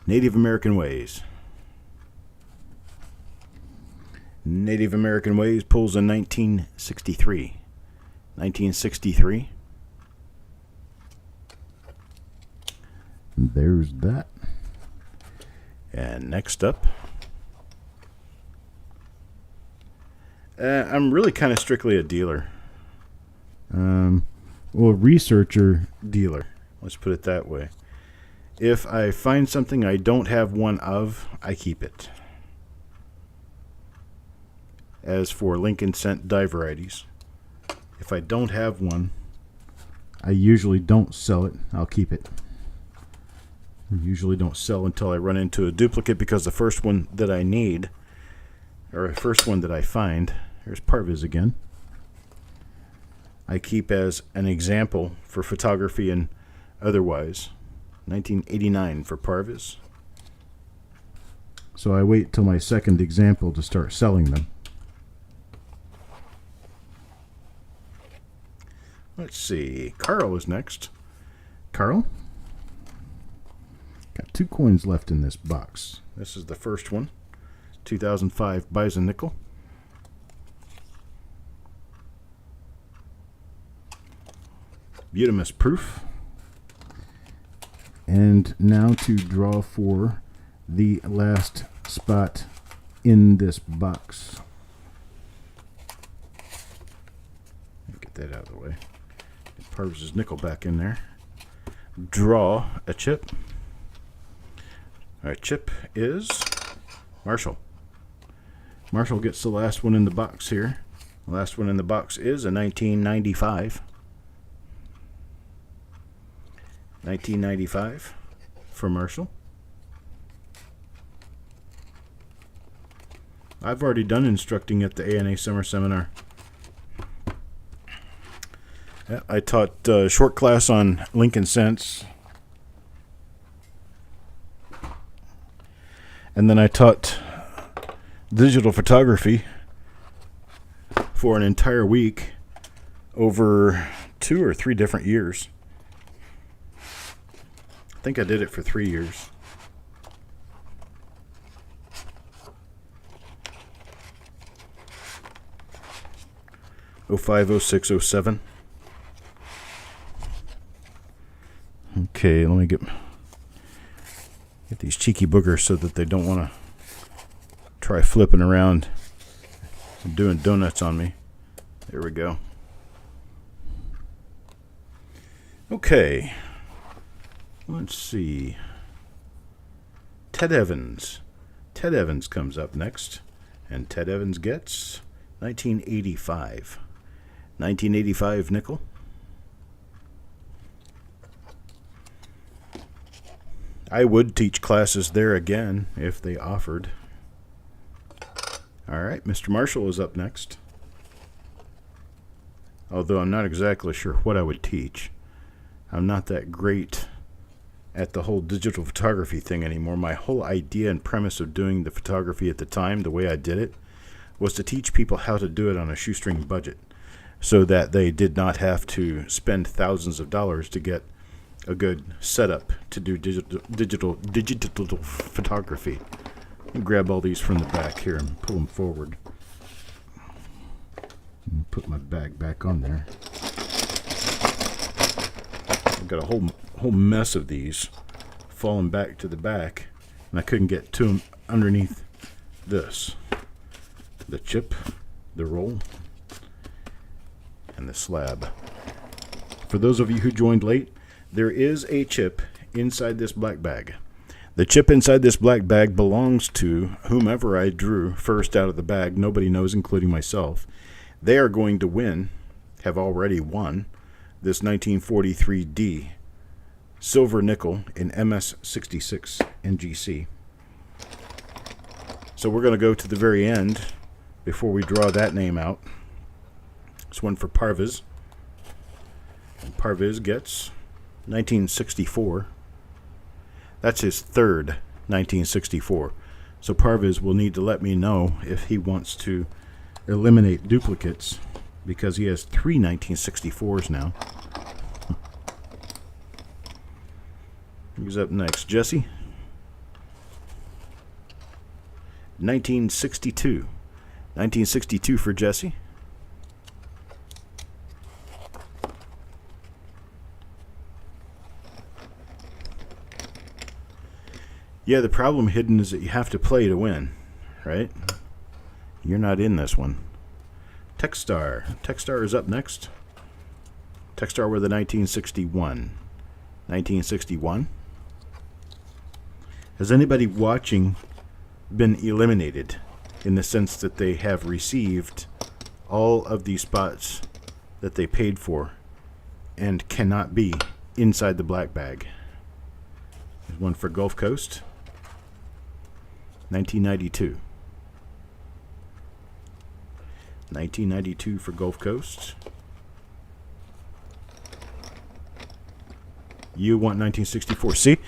Native American Ways. Native American Ways pulls a 1963. 1963. There's that. And next up, I'm really kind of strictly a dealer. Well, researcher dealer. Let's put it that way. If I find something I don't have one of, I keep it. As for Lincoln Cent die varieties, if I don't have one, I usually don't sell it. I'll keep it. I usually don't sell until I run into a duplicate, because the first one that I need, or the first one that I find, here's Parvis again, I keep as an example for photography and otherwise. 1989 for Parvis. So I wait till my second example to start selling them. Let's see. Carl is next. Carl? Got 2 coins left in this box. This is the first one. 2005 Bison nickel. Butamus proof. And now to draw for the last spot in this box. Get that out of the way. Parvis's nickel back in there. Draw a chip. Our chip is Marshall. Marshall gets the last one in the box here. The last one in the box is a 1995. 1995 for Marshall. I've already done instructing at the ANA Summer Seminar. Yeah, I taught a short class on Lincoln Cents. And then I taught digital photography for an entire week over 2 or 3 different years. I think I did it for 3 years. '05, '06, '07. Okay, let me get these cheeky boogers so that they don't want to try flipping around and doing donuts on me. There we go. Okay. Let's see. Ted Evans. Ted Evans comes up next. And Ted Evans gets 1985. 1985 nickel. I would teach classes there again if they offered. All right, Mr. Marshall is up next. Although I'm not exactly sure what I would teach. I'm not that great at the whole digital photography thing anymore. My whole idea and premise of doing the photography at the time, the way I did it, was to teach people how to do it on a shoestring budget so that they did not have to spend thousands of dollars to get a good setup to do digital photography. Grab all these from the back here and pull them forward. And put my bag back on there. I've got a whole mess of these falling back to the back, and I couldn't get to them underneath this. The chip, the roll, and the slab. For those of you who joined late, there is a chip inside this black bag. The chip inside this black bag belongs to whomever I drew first out of the bag. Nobody knows, including myself. They are going to win, have already won, this 1943D silver nickel in MS66 NGC. So we're going to go to the very end before we draw that name out. This one for Parvis. And Parvis gets 1964. That's his third 1964. So Parvis will need to let me know if he wants to eliminate duplicates, because he has 3 1964s now. Who's up next? Jesse. 1962. 1962 for Jesse. Yeah, the problem hidden is that you have to play to win, right? You're not in this one. Techstar. Techstar is up next. Techstar with a 1961. 1961. Has anybody watching been eliminated in the sense that they have received all of these spots that they paid for and cannot be inside the black bag? There's one for Gulf Coast. 1992. 1992 for Gulf Coast. You want 1964. See,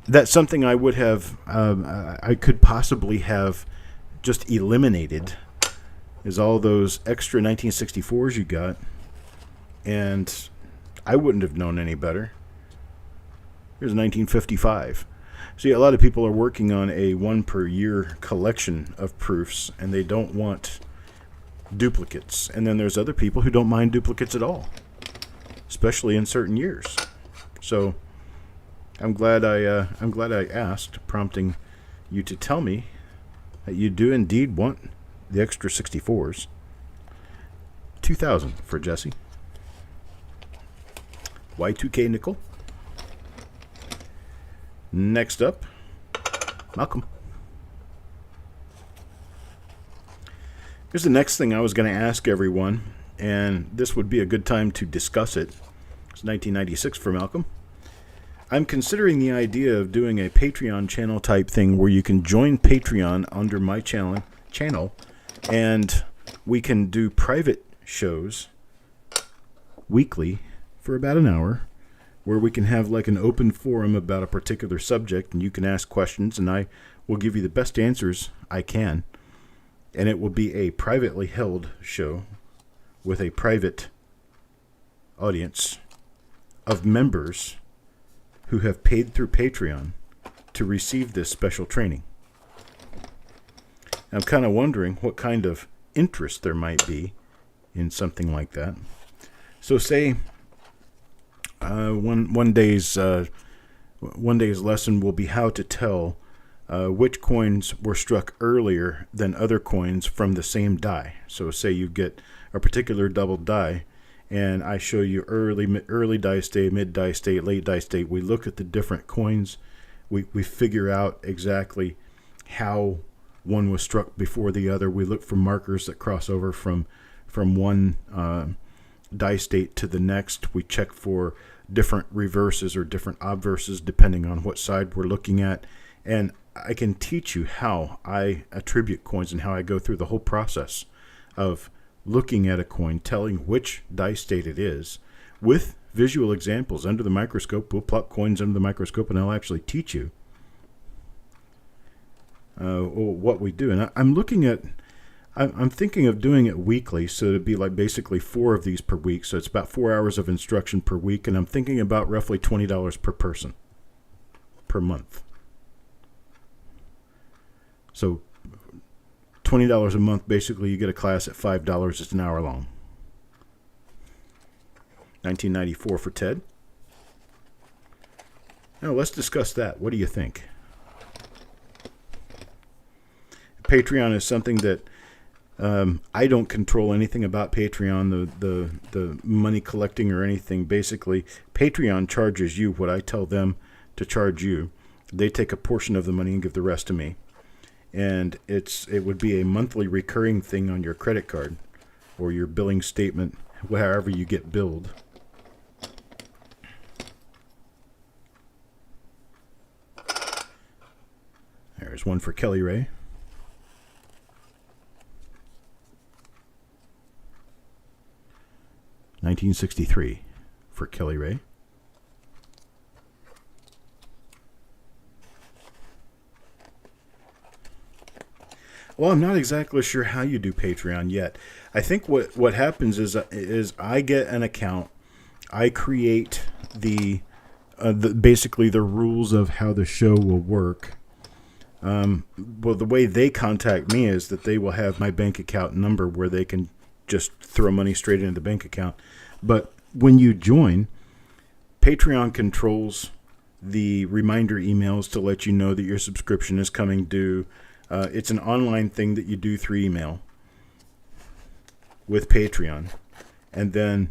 that's something I would have, I could possibly have just eliminated, is all those extra 1964s you got, and I wouldn't have known any better. Here's 1955. See, a lot of people are working on a 1 per year collection of proofs, and they don't want duplicates. And then there's other people who don't mind duplicates at all, especially in certain years. So I'm glad I asked, prompting you to tell me that you do indeed want the extra 64s. $2,000 for Jesse. Y2K nickel. Next up, Malcolm. Here's the next thing I was going to ask everyone, and this would be a good time to discuss it. It's 1996 for Malcolm. I'm considering the idea of doing a Patreon channel type thing where you can join Patreon under my channel, and we can do private shows weekly for about an hour, where we can have like an open forum about a particular subject, and you can ask questions, and I will give you the best answers I can. And it will be a privately held show with a private audience of members who have paid through Patreon to receive this special training. I'm kind of wondering what kind of interest there might be in something like that. So say one day's lesson will be how to tell which coins were struck earlier than other coins from the same die. So say you get a particular double die, and I show you early die state, mid die state, late die state. We look at the different coins. We figure out exactly how one was struck before the other. We look for markers that cross over from one die state to the next. We check for different reverses or different obverses depending on what side we're looking at. And I can teach you how I attribute coins and how I go through the whole process of looking at a coin, telling which die state it is, with visual examples under the microscope. We'll plot coins under the microscope, and I'll actually teach you what we do. And I'm thinking of doing it weekly, so it'd be like basically 4 of these per week. So it's about 4 hours of instruction per week, and I'm thinking about roughly $20 per person per month. So $20 a month, basically you get a class at $5. It's an hour long. $19.94 for Ted. Now let's discuss that. What do you think? Patreon is something that I don't control anything about Patreon, the money collecting or anything. Basically, Patreon charges you what I tell them to charge you. They take a portion of the money and give the rest to me. And it would be a monthly recurring thing on your credit card or your billing statement, wherever you get billed. There's one for Kelly Ray. $19.63 for Kelly Ray. Well, I'm not exactly sure how you do Patreon yet. I think what happens is I get an account, I create the basically the rules of how the show will work. Well, the way they contact me is that they will have my bank account number where they can just throw money straight into the bank account. But when you join, Patreon controls the reminder emails to let you know that your subscription is coming due. It's an online thing that you do through email with Patreon. And then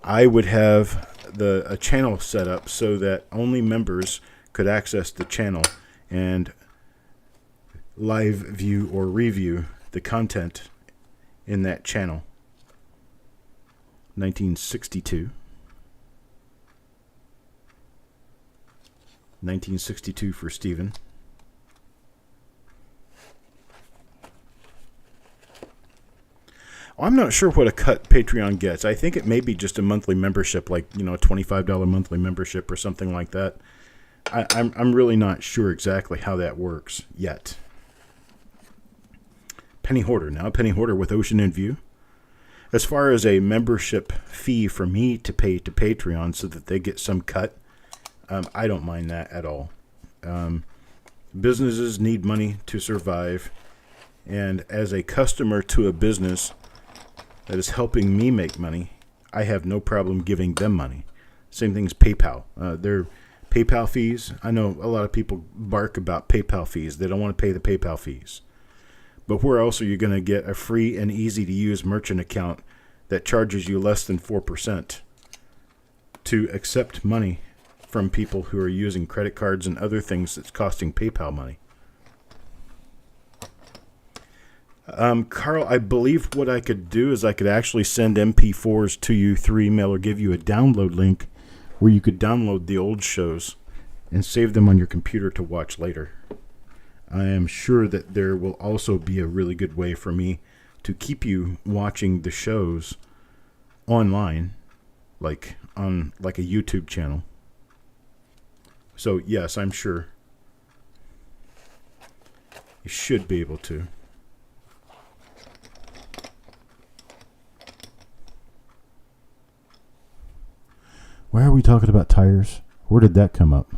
I would have a channel set up so that only members could access the channel and live view or review the content in that channel. 1962. 1962 for Stephen. I'm not sure what a cut Patreon gets. I think it may be just a monthly membership, like, a $25 monthly membership or something like that. I'm really not sure exactly how that works yet. Penny Hoarder. Now, Penny Hoarder with Ocean in View. As far as a membership fee for me to pay to Patreon so that they get some cut, I don't mind that at all. Businesses need money to survive. And as a customer to a business that is helping me make money, I have no problem giving them money. Same thing as PayPal. Their PayPal fees, I know a lot of people bark about PayPal fees. They don't want to pay the PayPal fees. But where else are you going to get a free and easy-to-use merchant account that charges you less than 4% to accept money from people who are using credit cards and other things that's costing PayPal money? Carl, I believe what I could do is I could actually send MP4s to you through email or give you a download link where you could download the old shows and save them on your computer to watch later. I am sure that there will also be a really good way for me to keep you watching the shows online, like on a YouTube channel. So yes, I'm sure you should be able to. Why are we talking about tires? Where did that come up?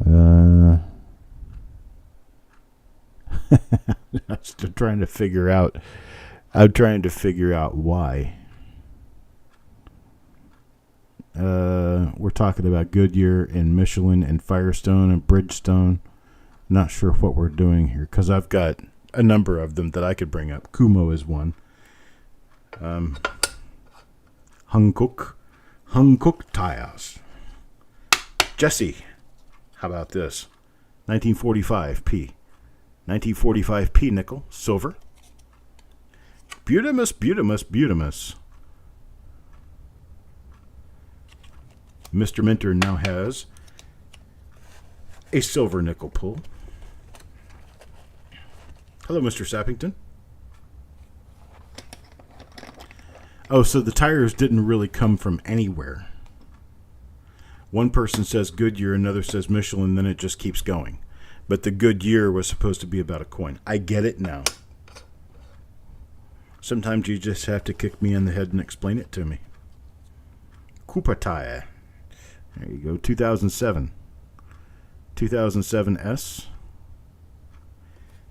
I'm still trying to figure out. I'm trying to figure out why. We're talking about Goodyear and Michelin and Firestone and Bridgestone. Not sure what we're doing here because I've got a number of them that I could bring up. Kumho is one. Hankook tires. Jesse, how about this? 1945 1945 nickel, silver. Butamus. Mr. Minter now has a silver nickel pull. Hello, Mr. Sappington. Oh, so the tires didn't really come from anywhere. One person says Goodyear, another says Michelin, then it just keeps going. But the Goodyear was supposed to be about a coin. I get it now. Sometimes you just have to kick me in the head and explain it to me. Cooper tire. There you go, 2007. 2007S.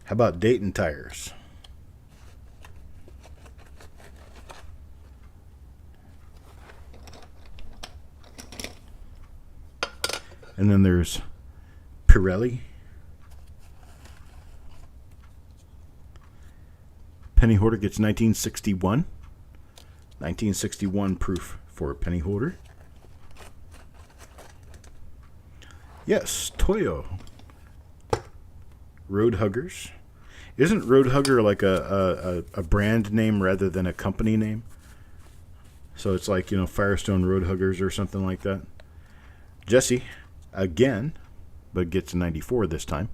How about Dayton tires? And then there's Pirelli. Penny Hoarder gets 1961. 1961 proof for a penny holder. Yes, Toyo. Road Huggers. Isn't Road Hugger like a brand name rather than a company name? So it's like, Firestone Road Huggers or something like that. Jesse, again, but gets a 94 this time.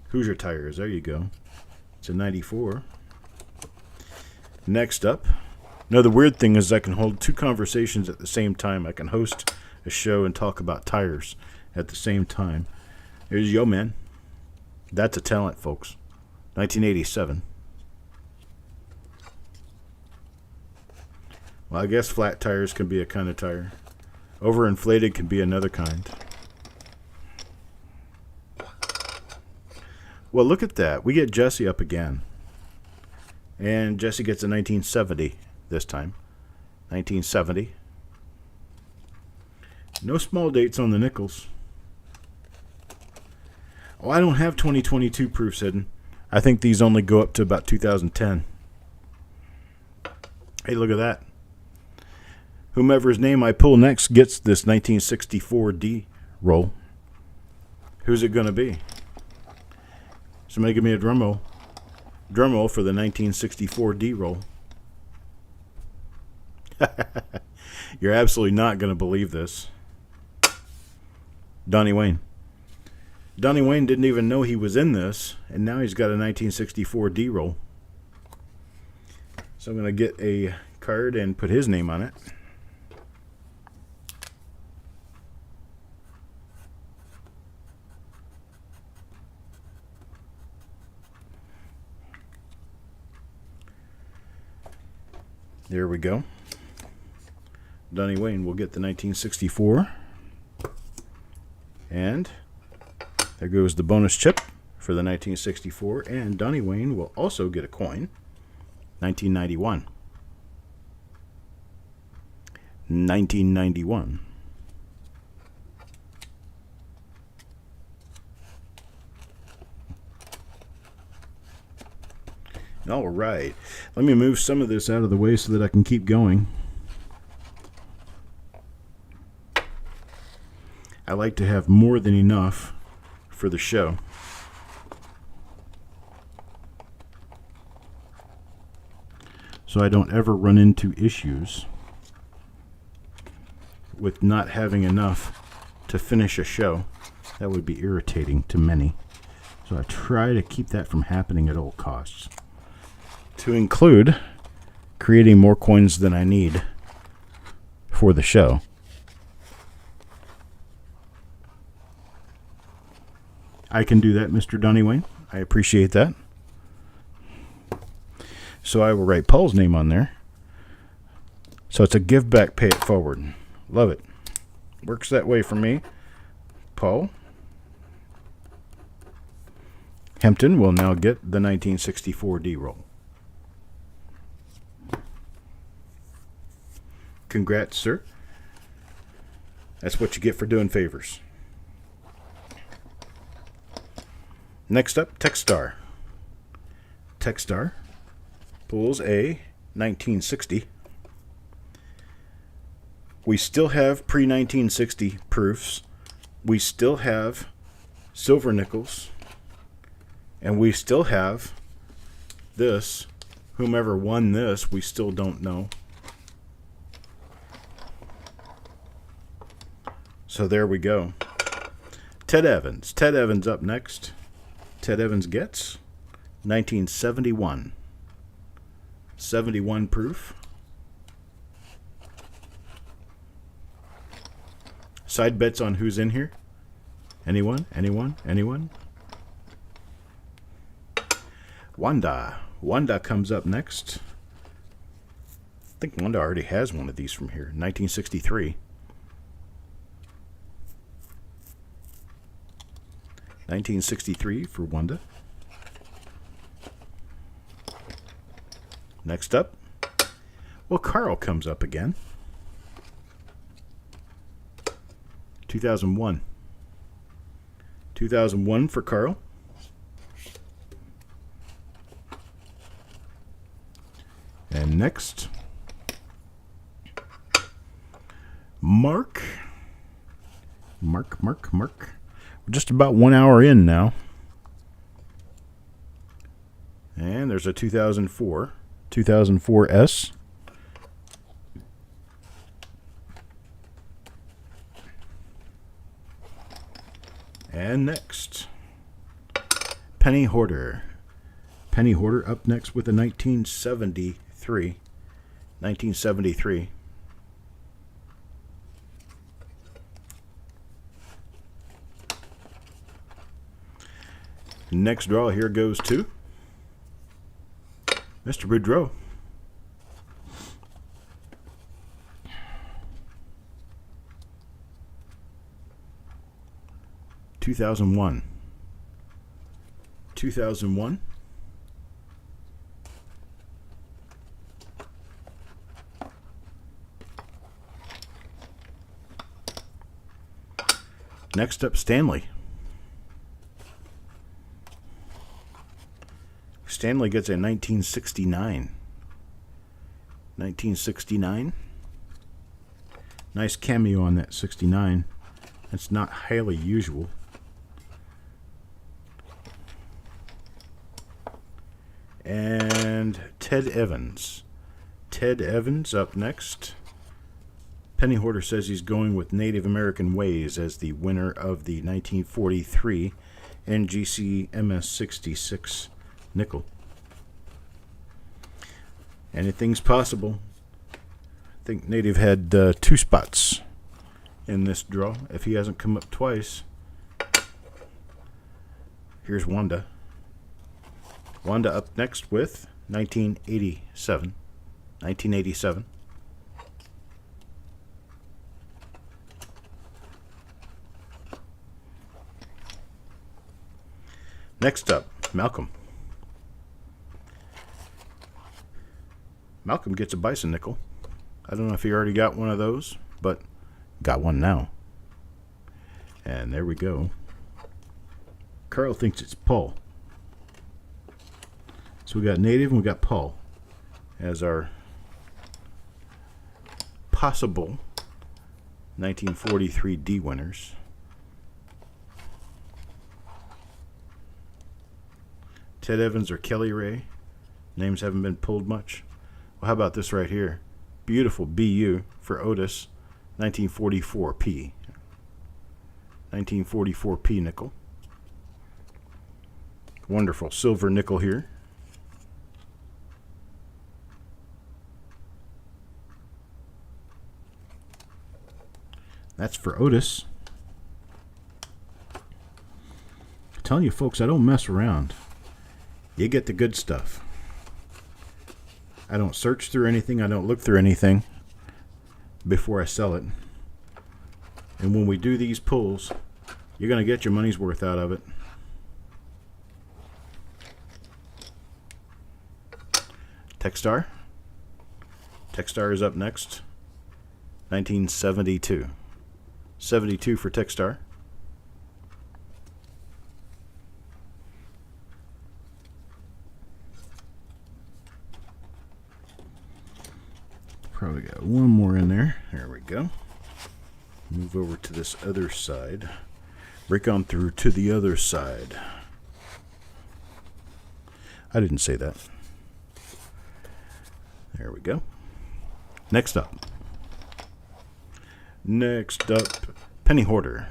Hoosier Tires, there you go. It's a 94. Next up. Now, the weird thing is I can hold two conversations at the same time. I can host a show and talk about tires at the same time. Here's Yo Man. That's a talent, folks. 1987. Well, I guess flat tires can be a kind of tire. Overinflated can be another kind. Well, look at that. We get Jesse up again. And Jesse gets a 1970 this time. 1970. No small dates on the nickels. Oh, I don't have 2022 proofs hidden. I think these only go up to about 2010. Hey, look at that. Whomever's name I pull next gets this 1964D roll. Who's it going to be? Somebody give me a drum roll. Drum roll for the 1964D roll. You're absolutely not going to believe this. Donnie Wayne. Donnie Wayne didn't even know he was in this, and now he's got a 1964D roll. So I'm going to get a card and put his name on it. There we go. Donnie Wayne will get the 1964. And there goes the bonus chip for the 1964. And Donnie Wayne will also get a coin. 1991. 1991. All right. Let me move some of this out of the way so that I can keep going. I like to have more than enough for the show. So I don't ever run into issues with not having enough to finish a show. That would be irritating to many. So I try to keep that from happening at all costs. To include creating more coins than I need for the show. I can do that, Mr. Dunnywayne. I appreciate that. So I will write Paul's name on there. So it's a give back, pay it forward. Love it. Works that way for me. Paul Hempton will now get the 1964 D-roll. Congrats, sir. That's what you get for doing favors. Next up, Techstar. Techstar pulls a 1960. We still have pre-1960 proofs. We still have silver nickels. And we still have this. Whomever won this, we still don't know. So there we go. Ted Evans. Ted Evans up next. Ted Evans gets 1971. 71 proof. Side bets on who's in here? Anyone? Anyone? Anyone? Wanda. Wanda comes up next. I think Wanda already has one of these from here. 1963. 1963 for Wanda. Next up, well, Carl comes up again. 2001. 2001 for Carl. And next, Mark. We're just about 1 hour in now. And there's a 2004. 2004S. And next, Penny Hoarder. Penny Hoarder up next with a 1973. 1973. Next draw here goes to Mr. Boudreaux. (2001). 2001. Next up, Stanley. Stanley gets a 1969. 1969. Nice cameo on that 69. That's not highly usual. And Ted Evans. Ted Evans up next. Penny Hoarder says he's going with Native American Ways as the winner of the 1943 NGC MS66 nickel. Anything's possible. I think Native had 2 spots in this draw. If he hasn't come up twice. Here's Wanda. Wanda up next with 1987. 1987. Next up, Malcolm. Malcolm gets a bison nickel. I don't know if he already got one of those, but got one now. And there we go. Carl thinks it's Paul. So we got Native and we got Paul as our possible 1943 D winners. Ted Evans or Kelly Ray. Names haven't been pulled much. Well, how about this right here? Beautiful BU for Otis, 1944P. 1944P nickel. Wonderful silver nickel here. That's for Otis. I'm telling you folks, I don't mess around. You get the good stuff. I don't search through anything. I don't look through anything before I sell it. And when we do these pulls, you're going to get your money's worth out of it. Techstar. Techstar is up next. 1972. 72 for Techstar. Probably got one more in there. There we go. Move over to this other side. Break on through to the other side. I didn't say that. There we go. Next up. Penny Hoarder.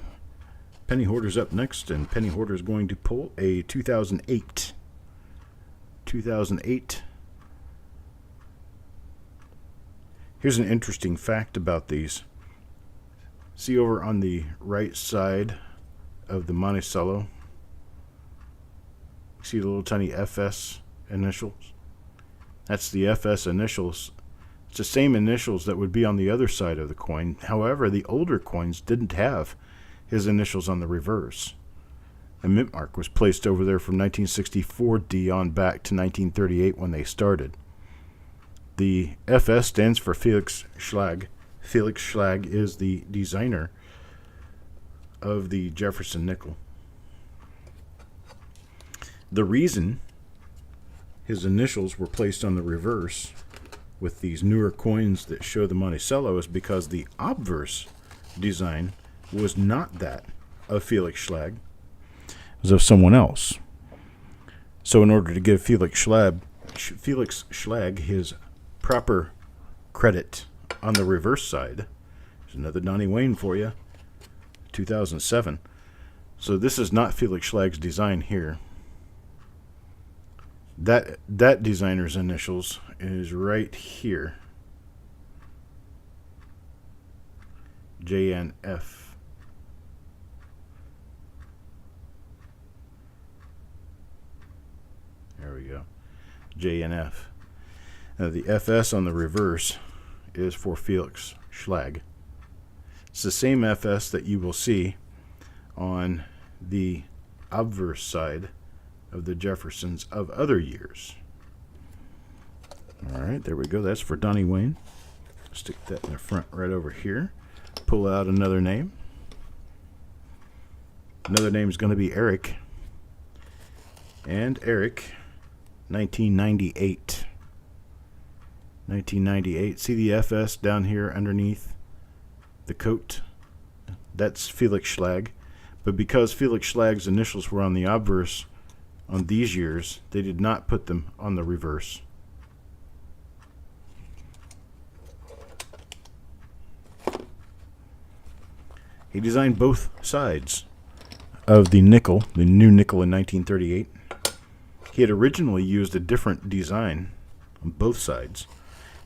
Penny Hoarder's up next, and Penny Hoarder is going to pull a 2008. 2008. Here's an interesting fact about these. See over on the right side of the Monticello? See the little tiny FS initials? That's the FS initials. It's the same initials that would be on the other side of the coin. However, the older coins didn't have his initials on the reverse. A mint mark was placed over there from 1964D on back to 1938 when they started. The FS stands for Felix Schlag. Felix Schlag is the designer of the Jefferson nickel. The reason his initials were placed on the reverse with these newer coins that show the Monticello is because the obverse design was not that of Felix Schlag. It was of someone else. So in order to give Felix Schlag his proper credit on the reverse side, there's another Donnie Wayne for you, 2007. So this is not Felix Schlag's design here. That designer's initials is right here. JNF. There we go. JNF. Now the FS on the reverse is for Felix Schlag. It's the same FS that you will see on the obverse side of the Jeffersons of other years. All right, there we go. That's for Donnie Wayne. Stick that in the front right over here. Pull out another name. Another name is going to be Eric. And Eric, 1998. 1998. See the FS down here underneath the coat? That's Felix Schlag. But because Felix Schlag's initials were on the obverse on these years, they did not put them on the reverse. He designed both sides of the nickel, the new nickel in 1938. He had originally used a different design on both sides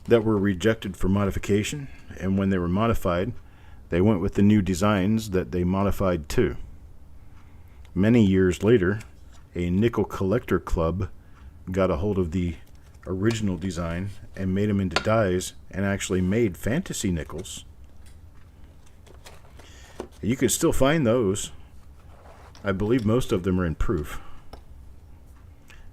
that were rejected for modification, and when they were modified, they went with the new designs that they modified too. Many years later, a nickel collector club got a hold of the original design and made them into dies and actually made fantasy nickels. You can still find those. I believe most of them are in proof.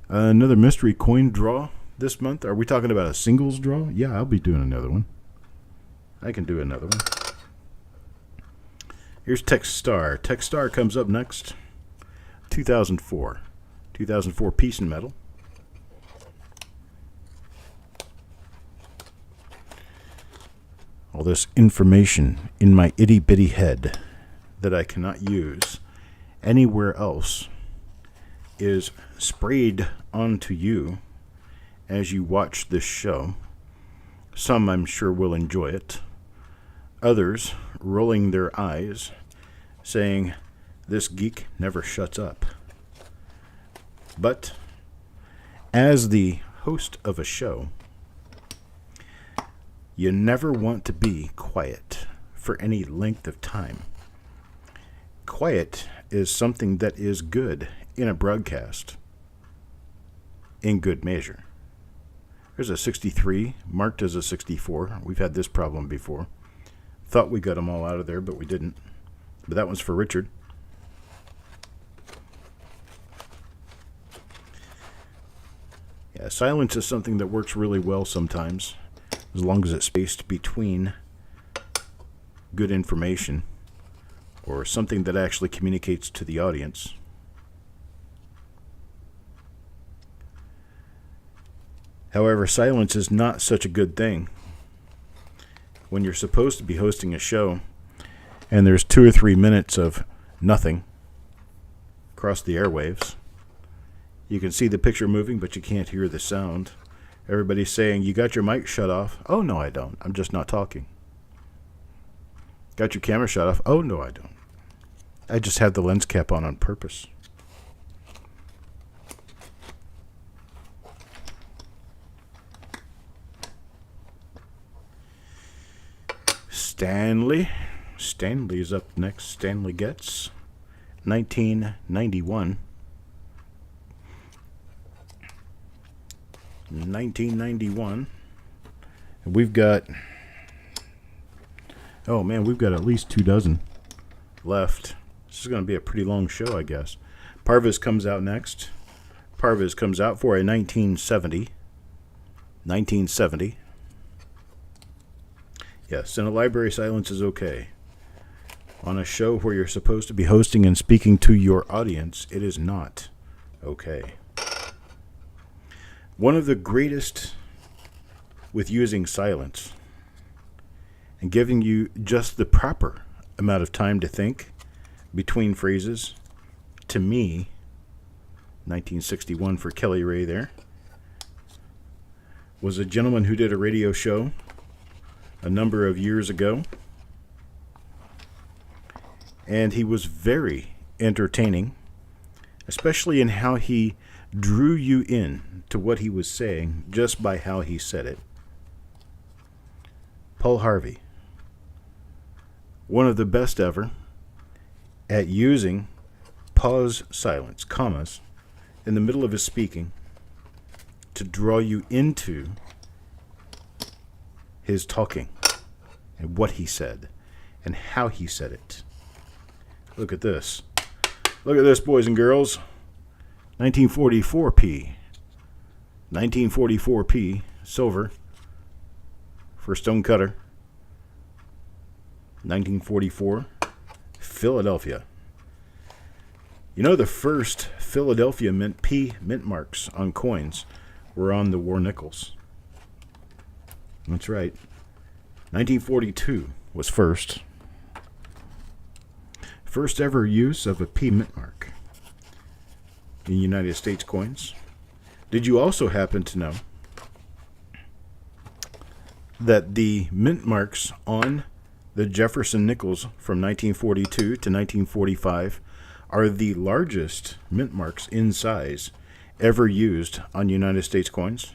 Another mystery coin draw this month. Are we talking about a singles draw? Yeah, I'll be doing another one. I can do another one. Here's Techstar. Techstar comes up next. 2004. 2004 piece in metal. all this information in my itty-bitty head that I cannot use anywhere else is sprayed onto you as you watch this show. Some, I'm sure, will enjoy it. Others rolling their eyes, saying, "This geek never shuts up." But as the host of a show, you never want to be quiet for any length of time. Quiet is something that is good in a broadcast, in good measure. There's a 63 marked as a 64. We've had this problem before. Thought we got them all out of there, but we didn't. But that one's for Richard. Yeah, silence is something that works really well sometimes, as long as it's spaced between good information or something that actually communicates to the audience. However, silence is not such a good thing. When you're supposed to be hosting a show and there's 2 or 3 minutes of nothing across the airwaves, you can see the picture moving, but you can't hear the sound. Everybody's saying, "You got your mic shut off?" "Oh, no, I don't. I'm just not talking." "Got your camera shut off?" "Oh, no, I don't. I just had the lens cap on purpose." Stanley's up next. Stanley Getz, 1991. 1991. And we've got, oh man, we've got at least 2 dozen left. This is going to be a pretty long show, I guess. Parvis comes out next. Parvis comes out for a 1970. 1970. Yes, in a library, silence is okay. On a show where you're supposed to be hosting and speaking to your audience, it is not okay. One of the greatest with using silence and giving you just the proper amount of time to think between phrases, to me, 1961 for Kelly Ray there, was a gentleman who did a radio show a number of years ago, and he was very entertaining, especially in how he drew you in to what he was saying just by how he said it. Paul Harvey, one of the best ever at using pause, silence, commas in the middle of his speaking to draw you into his talking and what he said and how he said it. Look at this. Look at this, boys and girls. 1944p. 1944p, silver, for Stonecutter. 1944, Philadelphia. You know, the first Philadelphia P mint marks on coins were on the war nickels. That's right. 1942 was first. First ever use of a P mint mark in United States coins. Did you also happen to know that the mint marks on the Jefferson nickels from 1942 to 1945 are the largest mint marks in size ever used on United States coins?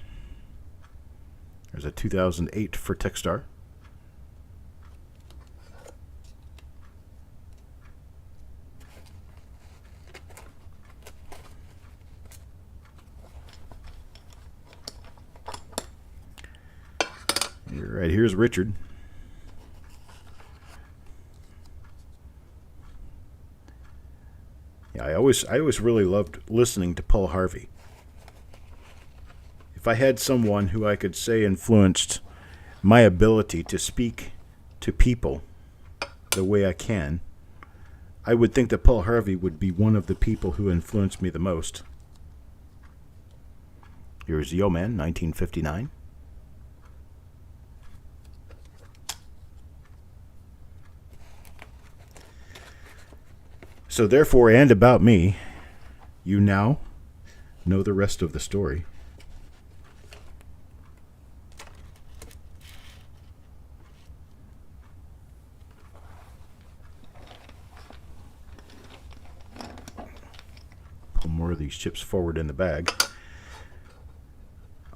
There's a 2008 for Techstar. Right, here's Richard. Yeah, I always really loved listening to Paul Harvey. If I had someone who I could say influenced my ability to speak to people the way I can, I would think that Paul Harvey would be one of the people who influenced me the most. Here's Yo Man, 1959. So therefore, and about me, you now know the rest of the story. Pull more of these chips forward in the bag.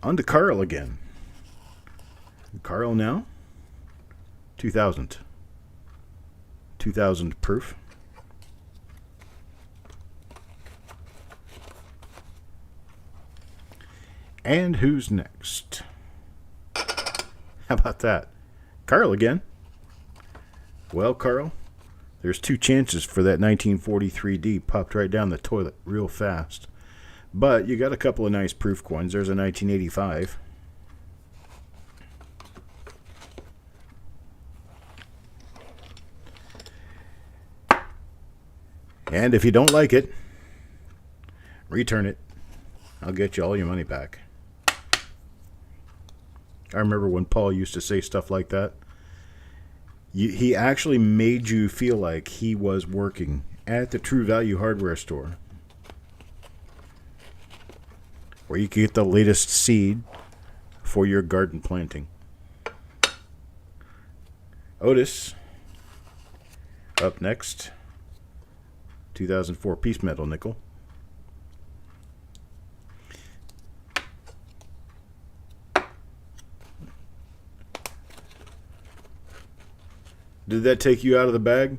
On to Carl again. Carl now, 2000. 2000 proof. And who's next? How about that? Carl again. Well, Carl, there's 2 chances for that 1943D popped right down the toilet real fast. But you got a couple of nice proof coins. There's a 1985. And if you don't like it, return it. I'll get you all your money back. I remember when Paul used to say stuff like that. He actually made you feel like he was working at the True Value hardware store, where you could get the latest seed for your garden planting. Otis, up next. 2004 piece metal nickel. Did that take you out of the bag?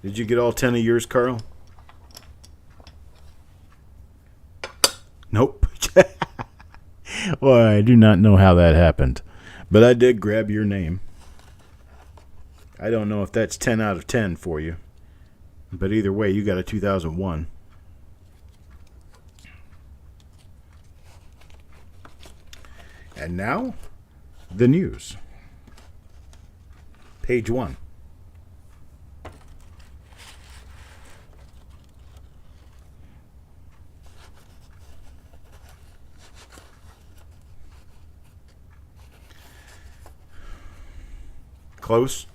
Did you get all 10 of yours, Carl? Nope. Well, I do not know how that happened, but I did grab your name. I don't know if that's 10 out of 10 for you, but either way, you got a 2001. And now, the news. Page 1. Close?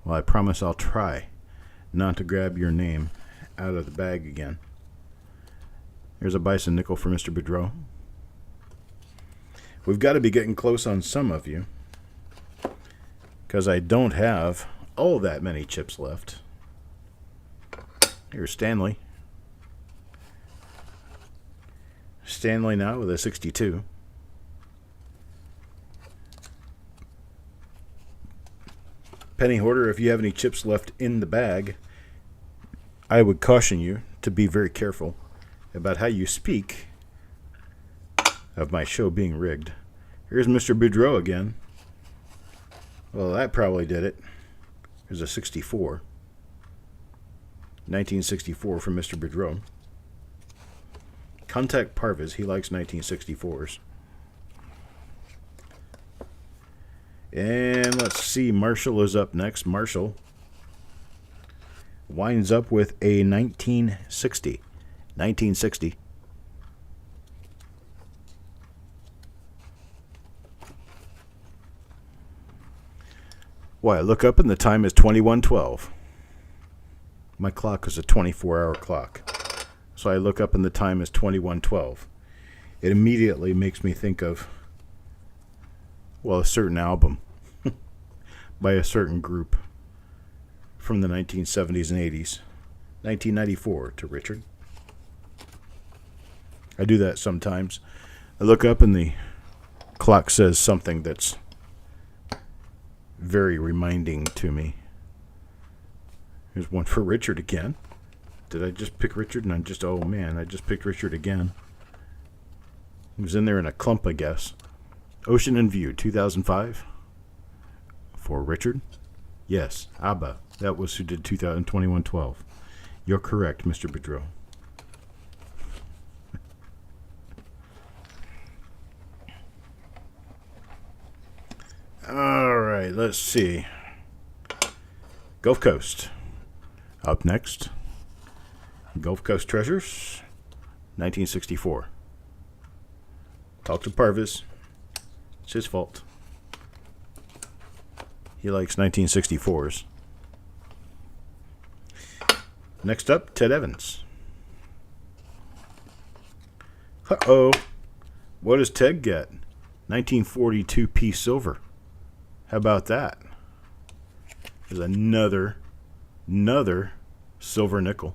Well, I promise I'll try not to grab your name out of the bag again. Here's a bison nickel for Mr. Boudreau. We've got to be getting close on some of you, because I don't have all that many chips left. Here's Stanley. Stanley now with a 62. Penny Hoarder, if you have any chips left in the bag, I would caution you to be very careful about how you speak of my show being rigged. Here's Mr. Boudreau again. Well, that probably did it. Here's a 64. 1964 from Mr. Boudreau. Contact Parvis. He likes 1964s. And let's see. Marshall is up next. Marshall winds up with a 1960. 1960. Why, I look up and the time is 21:12. My clock is a 24-hour clock. So I look up and the time is 21:12. It immediately makes me think of, well, a certain album by a certain group from the 1970s and 80s. 1994 to Richard. I do that sometimes. I look up and the clock says something that's very reminding to me. Here's one for Richard again. Did I just pick Richard? And oh man, I just picked Richard again. He was in there in a clump, I guess. Ocean in View, 2005. For Richard? Yes, ABBA. That was who did 2021-12. You're correct, Mr. Boudreau. All right, let's see. Gulf Coast. Up next. Gulf Coast Treasures, 1964. Talk to Parvis. It's his fault. He likes 1964s. Next up, Ted Evans. Uh-oh. What does Ted get? 1942 P silver. How about that? There's another silver nickel.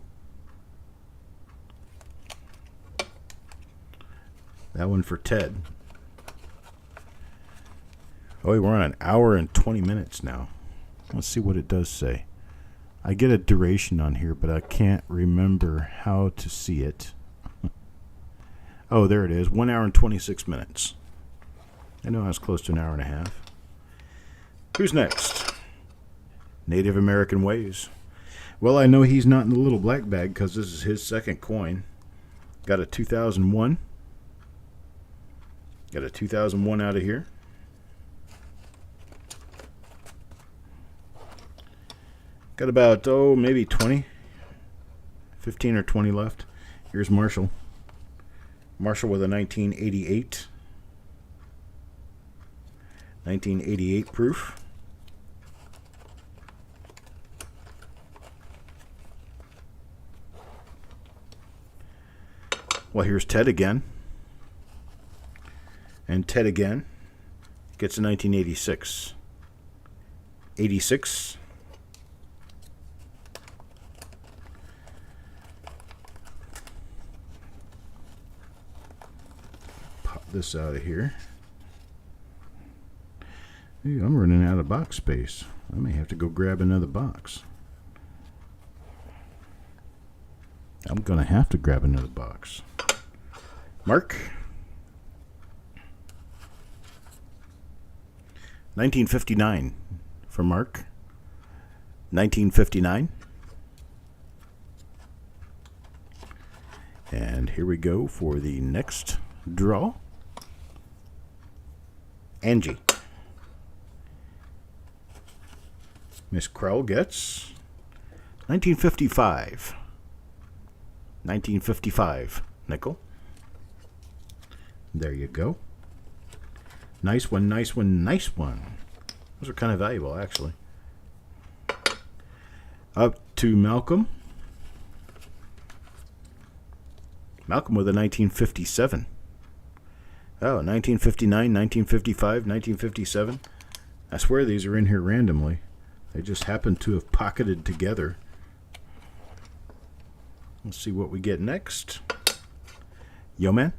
That one for Ted. Oh, we're on an hour and 20 minutes now. Let's see what it does say. I get a duration on here, but I can't remember how to see it. Oh, there it is. 1 hour and 26 minutes. I know I was close to an hour and a half. Who's next? Native American Ways. Well, I know he's not in the little black bag because this is his second coin. Got a 2001. Got a 2001 out of here. Got about, maybe 20. 15 or 20 left. Here's Marshall. Marshall with a 1988. 1988 proof. Well, here's Ted again. And Ted again gets a 1986. 86. Pop this out of here. Hey, I'm running out of box space. I may have to go grab another box. I'm going to have to grab another box. Mark. 1959 for Mark. 1959. And here we go for the next draw. Angie. Miss Krell gets 1955. 1955 nickel. There you go. Nice one, nice one, nice one. Those are kind of valuable, actually. Up to Malcolm. Malcolm with a 1957. Oh, 1959, 1955, 1957. I swear these are in here randomly. They just happen to have pocketed together. Let's see what we get next. Yo Man.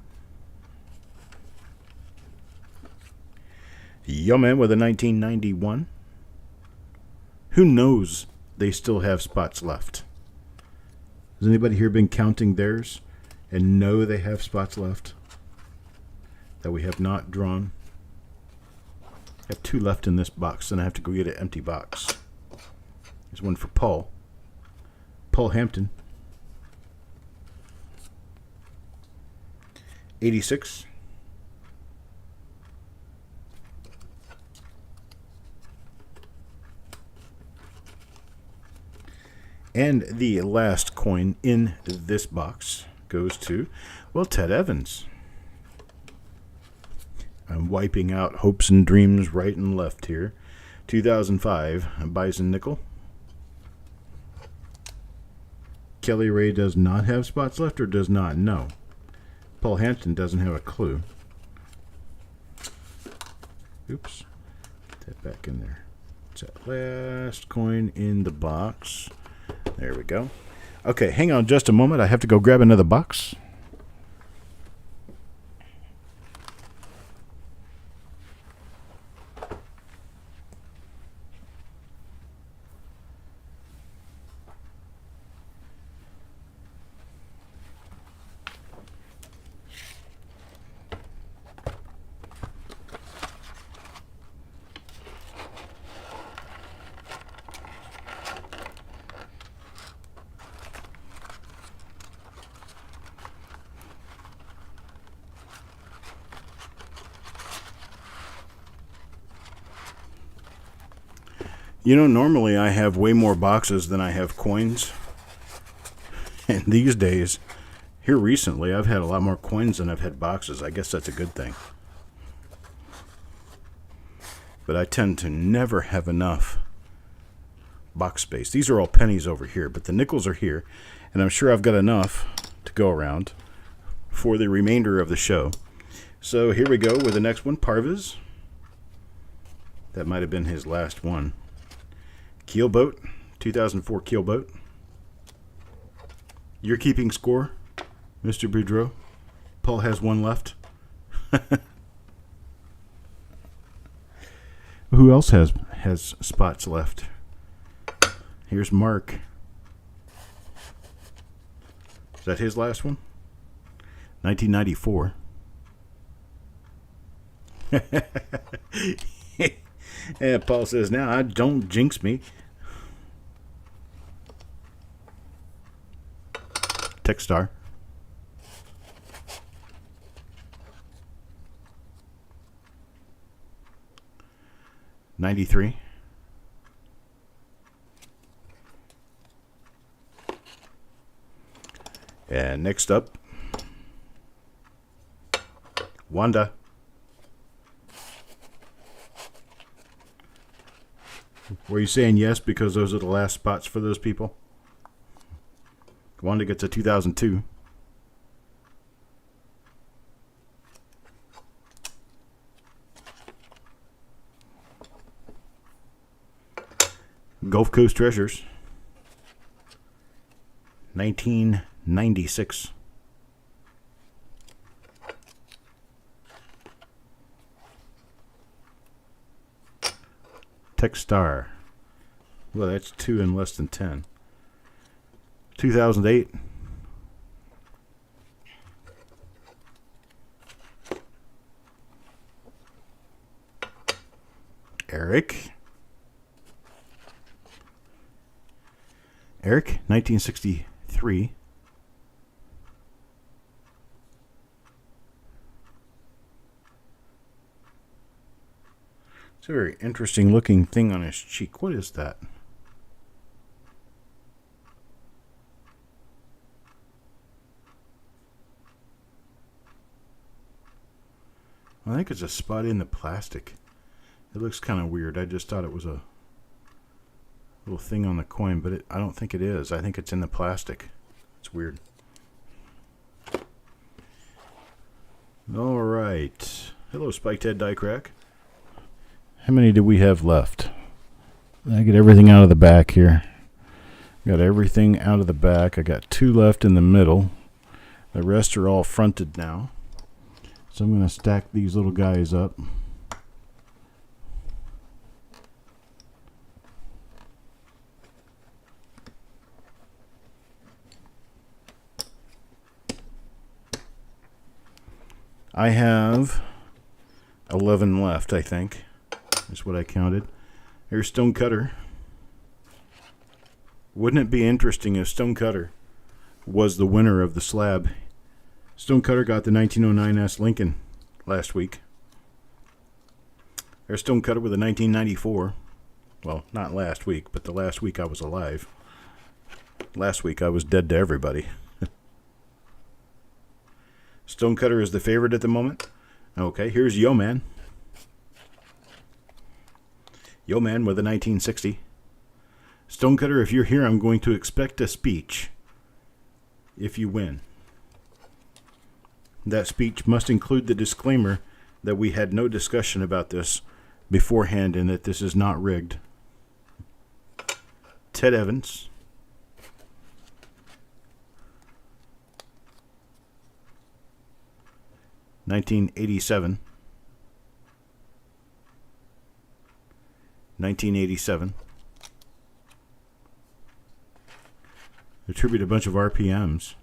Yo Man with a 1991. Who knows they still have spots left? Has anybody here been counting theirs and know they have spots left that we have not drawn? I have 2 left in this box, and I have to go get an empty box. There's one for Paul. Paul Hampton. 86. And the last coin in this box goes to, well, Ted Evans. I'm wiping out hopes and dreams right and left here. 2005 Bison nickel. Kelly Ray does not have spots left or does not know. Paul Hampton doesn't have a clue. Oops. Get that back in there. It's that last coin in the box. There we go. Okay, hang on just a moment. I have to go grab another box. You know, normally I have way more boxes than I have coins. And these days, here recently, I've had a lot more coins than I've had boxes. I guess that's a good thing. but I tend to never have enough box space. These are all pennies over here, but the nickels are here, and I'm sure I've got enough to go around for the remainder of the show. So here we go with the next one, Parvez. That might have been his last one. Keelboat, 2004 Keelboat. You're keeping score, Mr. Boudreau. Paul has one left. Who else has spots left? Here's Mark. Is that his last one? 1994. Yeah, Paul says, now don't jinx me. Techstar. '93. And next up, Wanda. Were you saying yes because those are the last spots for those people? Wanda gets a 2002. Gulf Coast Treasures. 1996. Techstar. Well, that's 2 in less than 10. 2008. Eric. Eric, 1963. It's a very interesting looking thing on his cheek. What is that? I think it's a spot in the plastic. It looks kind of weird. I just thought it was a little thing on the coin, but I don't think it is. I think it's in the plastic. It's weird. All right. Hello, Spiked Head Die Crack. How many do we have left? I get everything out of the back here. Got everything out of the back. I got 2 left in the middle. The rest are all fronted now. So I'm going to stack these little guys up. I have 11 left, I think. That's what I counted. Here's Stonecutter. Wouldn't it be interesting if Stonecutter was the winner of the slab? Stonecutter got the 1909 S Lincoln last week. There's Stonecutter with a 1994. Well, not last week, but the last week I was alive. Last week I was dead to everybody. Stonecutter is the favorite at the moment. Okay, here's Yo-Man. Yo-Man with a 1960. Stonecutter, if you're here, I'm going to expect a speech if you win. That speech must include the disclaimer that we had no discussion about this beforehand and that this is not rigged. Ted Evans. (1987). 1987. Attribute a bunch of RPMs.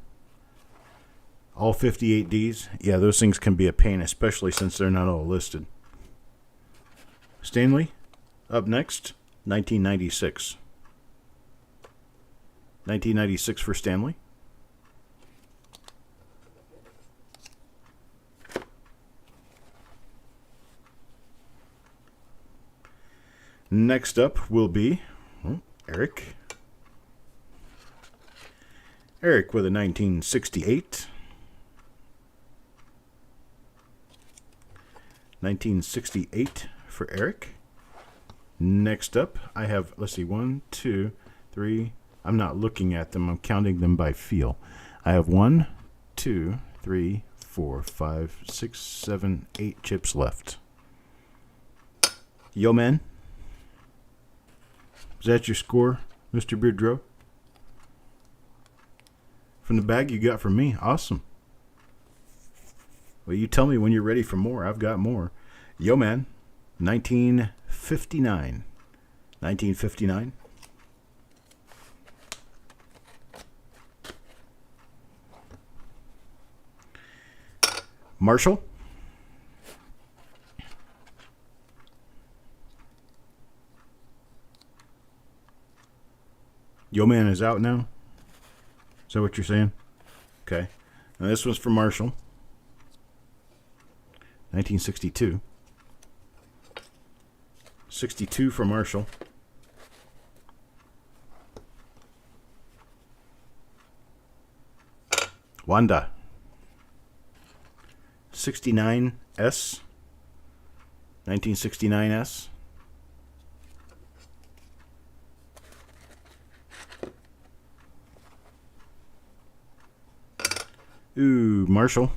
All 58Ds. Yeah, those things can be a pain, especially since they're not all listed. Stanley, up next, 1996. 1996 for Stanley. Next up will be Eric. Eric with a 1968. 1968 for Eric. Next up, I have, let's see, 1, 2, 3. I'm not looking at them. I'm counting them by feel. I have 1, 2, 3, 4, 5, 6, 7, 8 chips left. Yo, man. Is that your score, Mr. Boudreau? From the bag you got from me. Awesome. Well, you tell me when you're ready for more. I've got more. Yo, man. 1959. 1959. Marshall. Yo Man is out now? Is that what you're saying? Okay. Now this one's for Marshall. 1962. 62 for Marshall. Wanda. 69S. 1969S. Ooh, Marshall.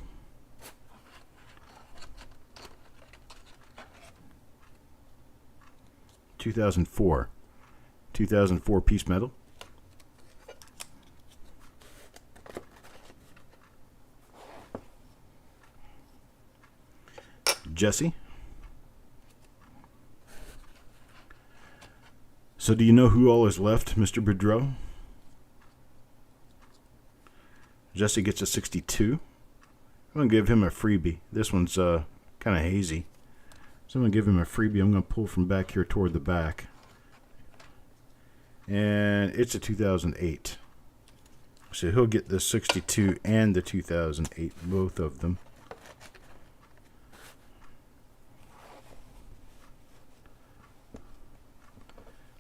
$2004 piece metal. Jesse. So do you know who all is left, Mr. Boudreau? Jesse gets a 62. I'm going to give him a freebie. This one's kind of hazy. So I'm going to give him a freebie. I'm going to pull from back here toward the back. And it's a 2008. So he'll get the 62 and the 2008, both of them.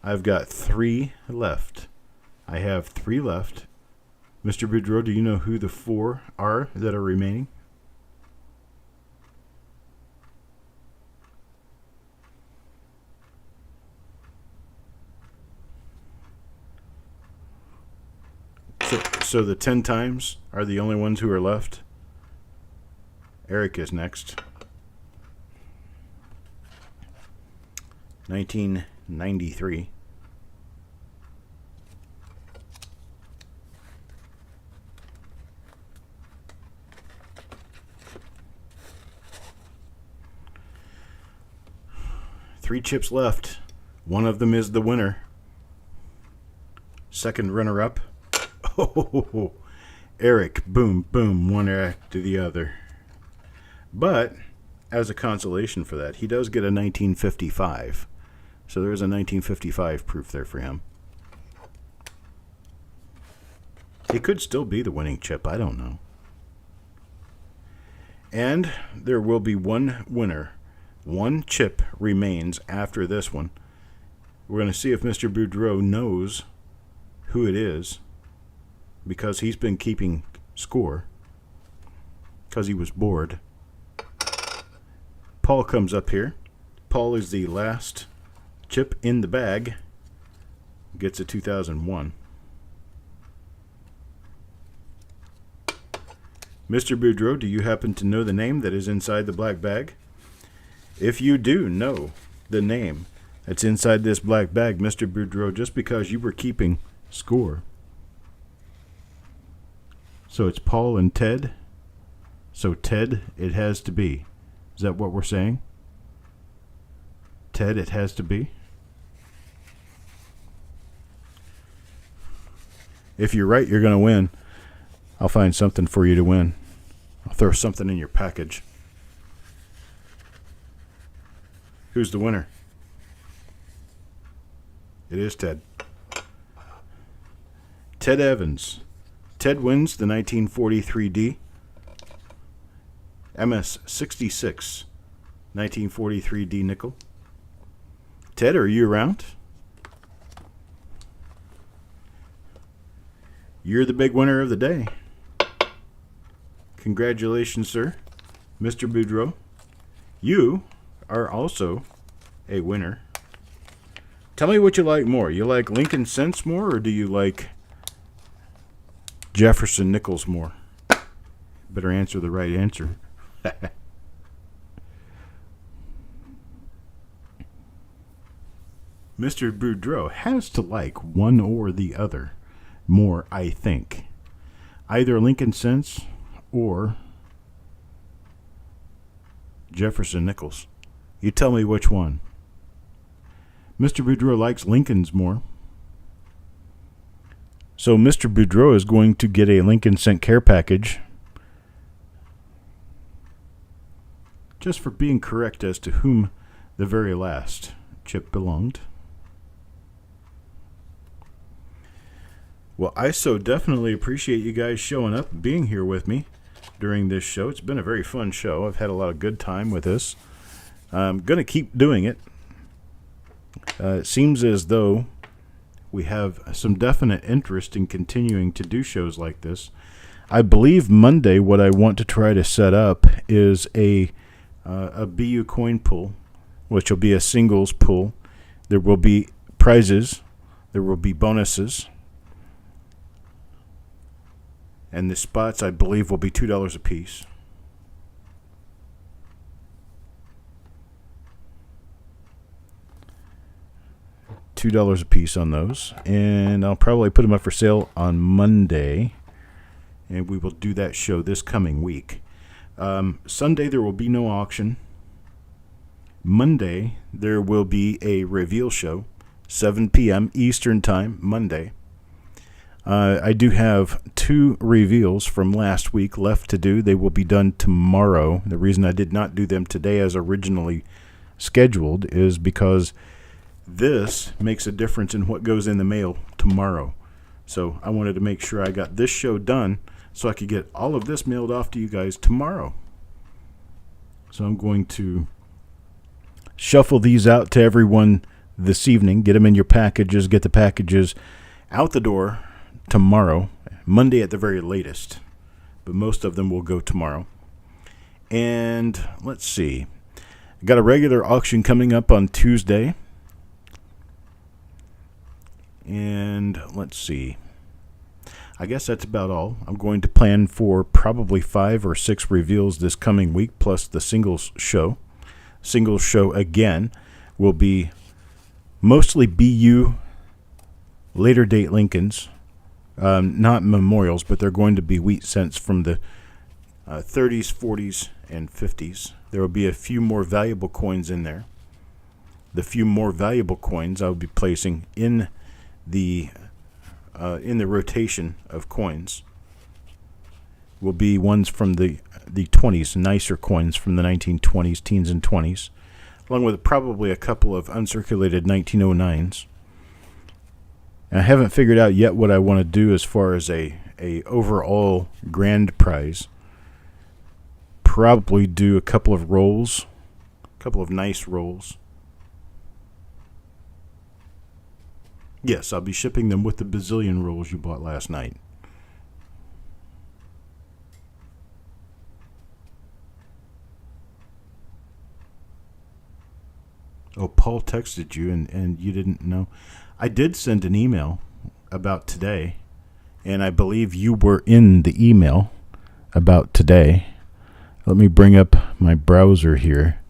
I've got 3 left. I have 3 left. Mr. Boudreau, do you know who the 4 are that are remaining? So the 10 times are the only ones who are left? Eric is next. 1993. Three chips left. One of them is the winner. Second runner-up. Oh, Eric, boom, boom, one after the other. But, as a consolation for that, he does get a 1955. So there is a 1955 proof there for him. It could still be the winning chip, I don't know. And there will be one winner. One chip remains after this one. We're going to see if Mr. Boudreau knows who it is, because he's been keeping score, because he was bored. Paul comes up here. Paul is the last chip in the bag. Gets a 2001. Mr. Boudreau, do you happen to know the name that is inside the black bag? If you do know the name that's inside this black bag, Mr. Boudreau, just because you were keeping score. So it's Paul and Ted. So Ted, it has to be. Is that what we're saying? Ted, it has to be. If you're right, you're going to win. I'll find something for you to win. I'll throw something in your package. Who's the winner? It is Ted. Ted Evans. Ted wins the 1943D. MS-66 1943D nickel. Ted, are you around? You're the big winner of the day. Congratulations, sir. Mr. Boudreau. You are also a winner Tell me what you like more. You like Lincoln Cents more, or do you like Jefferson Nichols more? Better answer the right answer. Mr. Boudreaux has to like one or the other more, I think. Either Lincoln Cents or Jefferson Nichols. You tell me which one. Mr. Boudreaux likes Lincoln's more. So Mr. Boudreaux is going to get a Lincoln Cent care package just for being correct as to whom the very last chip belonged. Well, I so definitely appreciate you guys showing up, being here with me during this show. It's been a very fun show. I've had a lot of good time with this. I'm going to keep doing it. It seems as though we have some definite interest in continuing to do shows like this. I believe Monday what I want to try to set up is a BU coin pull, which will be a singles pull. There will be prizes. There will be bonuses. And the spots, I believe, will be $2 a piece. $2 a piece on those. And I'll probably put them up for sale on Monday. And we will do that show this coming week. Sunday, there will be no auction. Monday, there will be a reveal show, 7 p.m. Eastern Time, Monday. I do have 2 reveals from last week left to do. They will be done tomorrow. The reason I did not do them today as originally scheduled is because this makes a difference in what goes in the mail tomorrow. So I wanted to make sure I got this show done so I could get all of this mailed off to you guys tomorrow. So I'm going to shuffle these out to everyone this evening, get them in your packages, get the packages out the door tomorrow, Monday at the very latest, but most of them will go tomorrow. And let's see, I got a regular auction coming up on Tuesday, and let's see, I guess that's about all. I'm going to plan for probably 5 or 6 reveals this coming week, plus the singles show. Singles show again will be mostly BU later date Lincolns. Not memorials, but they're going to be wheat cents from the 30s, 40s, and 50s. There will be a few more valuable coins in there. The few more valuable coins I will be placing in the rotation of coins will be ones from the 20s, nicer coins from the 1920s, teens and 20s, along with probably a couple of uncirculated 1909s. I haven't figured out yet what I want to do as far as a overall grand prize. Probably do a couple of rolls, a couple of nice rolls. Yes, I'll be shipping them with the bazillion rolls you bought last night. Oh, Paul texted you and you didn't know. I did send an email about today, and I believe you were in the email about today. Let me bring up my browser here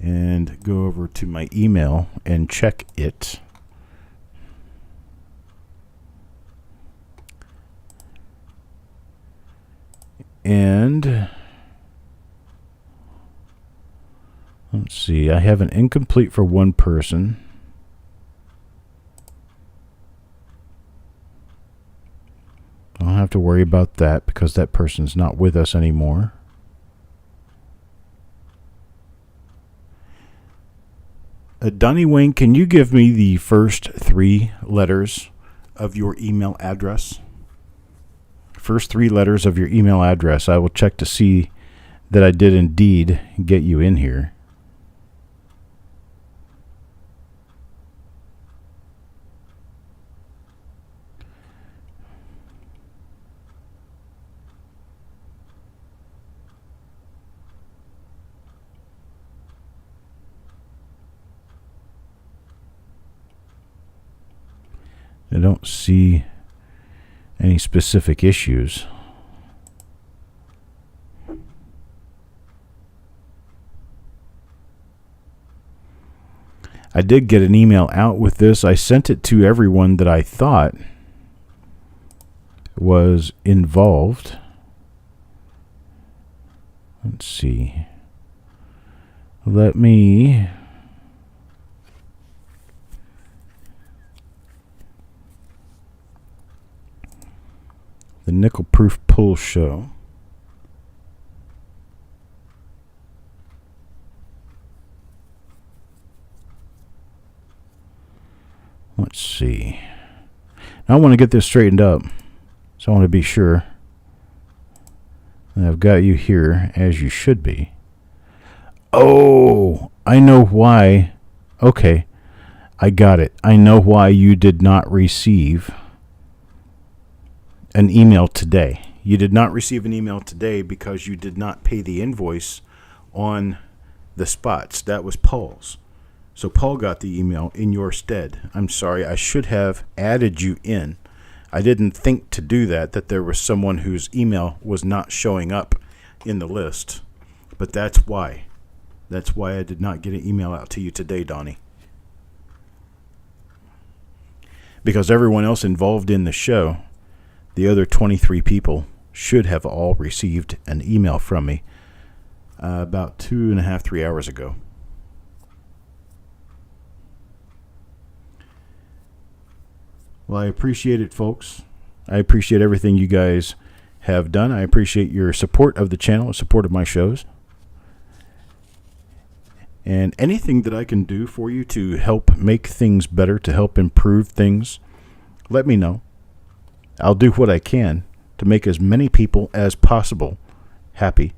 and go over to my email and check it. And let's see, I have an incomplete for one person. I don't have to worry about that because that person's not with us anymore. Donnie Wayne, can you give me the first 3 letters of your email address? First 3 letters of your email address. I will check to see that I did indeed get you in here. I don't see any specific issues. I did get an email out with this. I sent it to everyone that I thought was involved. Let's see. Let me... The Nickel Proof Pull Show. Let's see. Now I want to get this straightened up. So I want to be sure that I've got you here as you should be. Oh, I know why. Okay, I got it. I know why you did not receive an email today. You did not receive an email today because you did not pay the invoice on the spots. That was Paul's. So Paul got the email in your stead. I'm sorry, I should have added you in. I didn't think to do that there was someone whose email was not showing up in the list. But that's why. That's why I did not get an email out to you today, Donnie. Because everyone else involved in the show, the other 23 people, should have all received an email from me about 2.5, 3 hours ago. Well, I appreciate it, folks. I appreciate everything you guys have done. I appreciate your support of the channel, support of my shows. And anything that I can do for you to help make things better, to help improve things, let me know. I'll do what I can to make as many people as possible happy.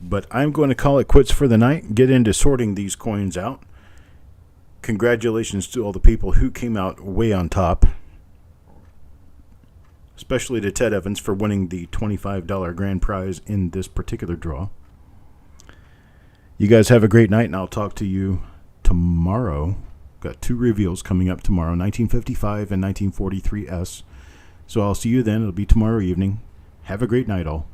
But I'm going to call it quits for the night, get into sorting these coins out. Congratulations to all the people who came out way on top. Especially to Ted Evans for winning the $25 grand prize in this particular draw. You guys have a great night, and I'll talk to you tomorrow. Got 2 reveals coming up tomorrow, 1955 and 1943S. So I'll see you then. It'll be tomorrow evening. Have a great night, all.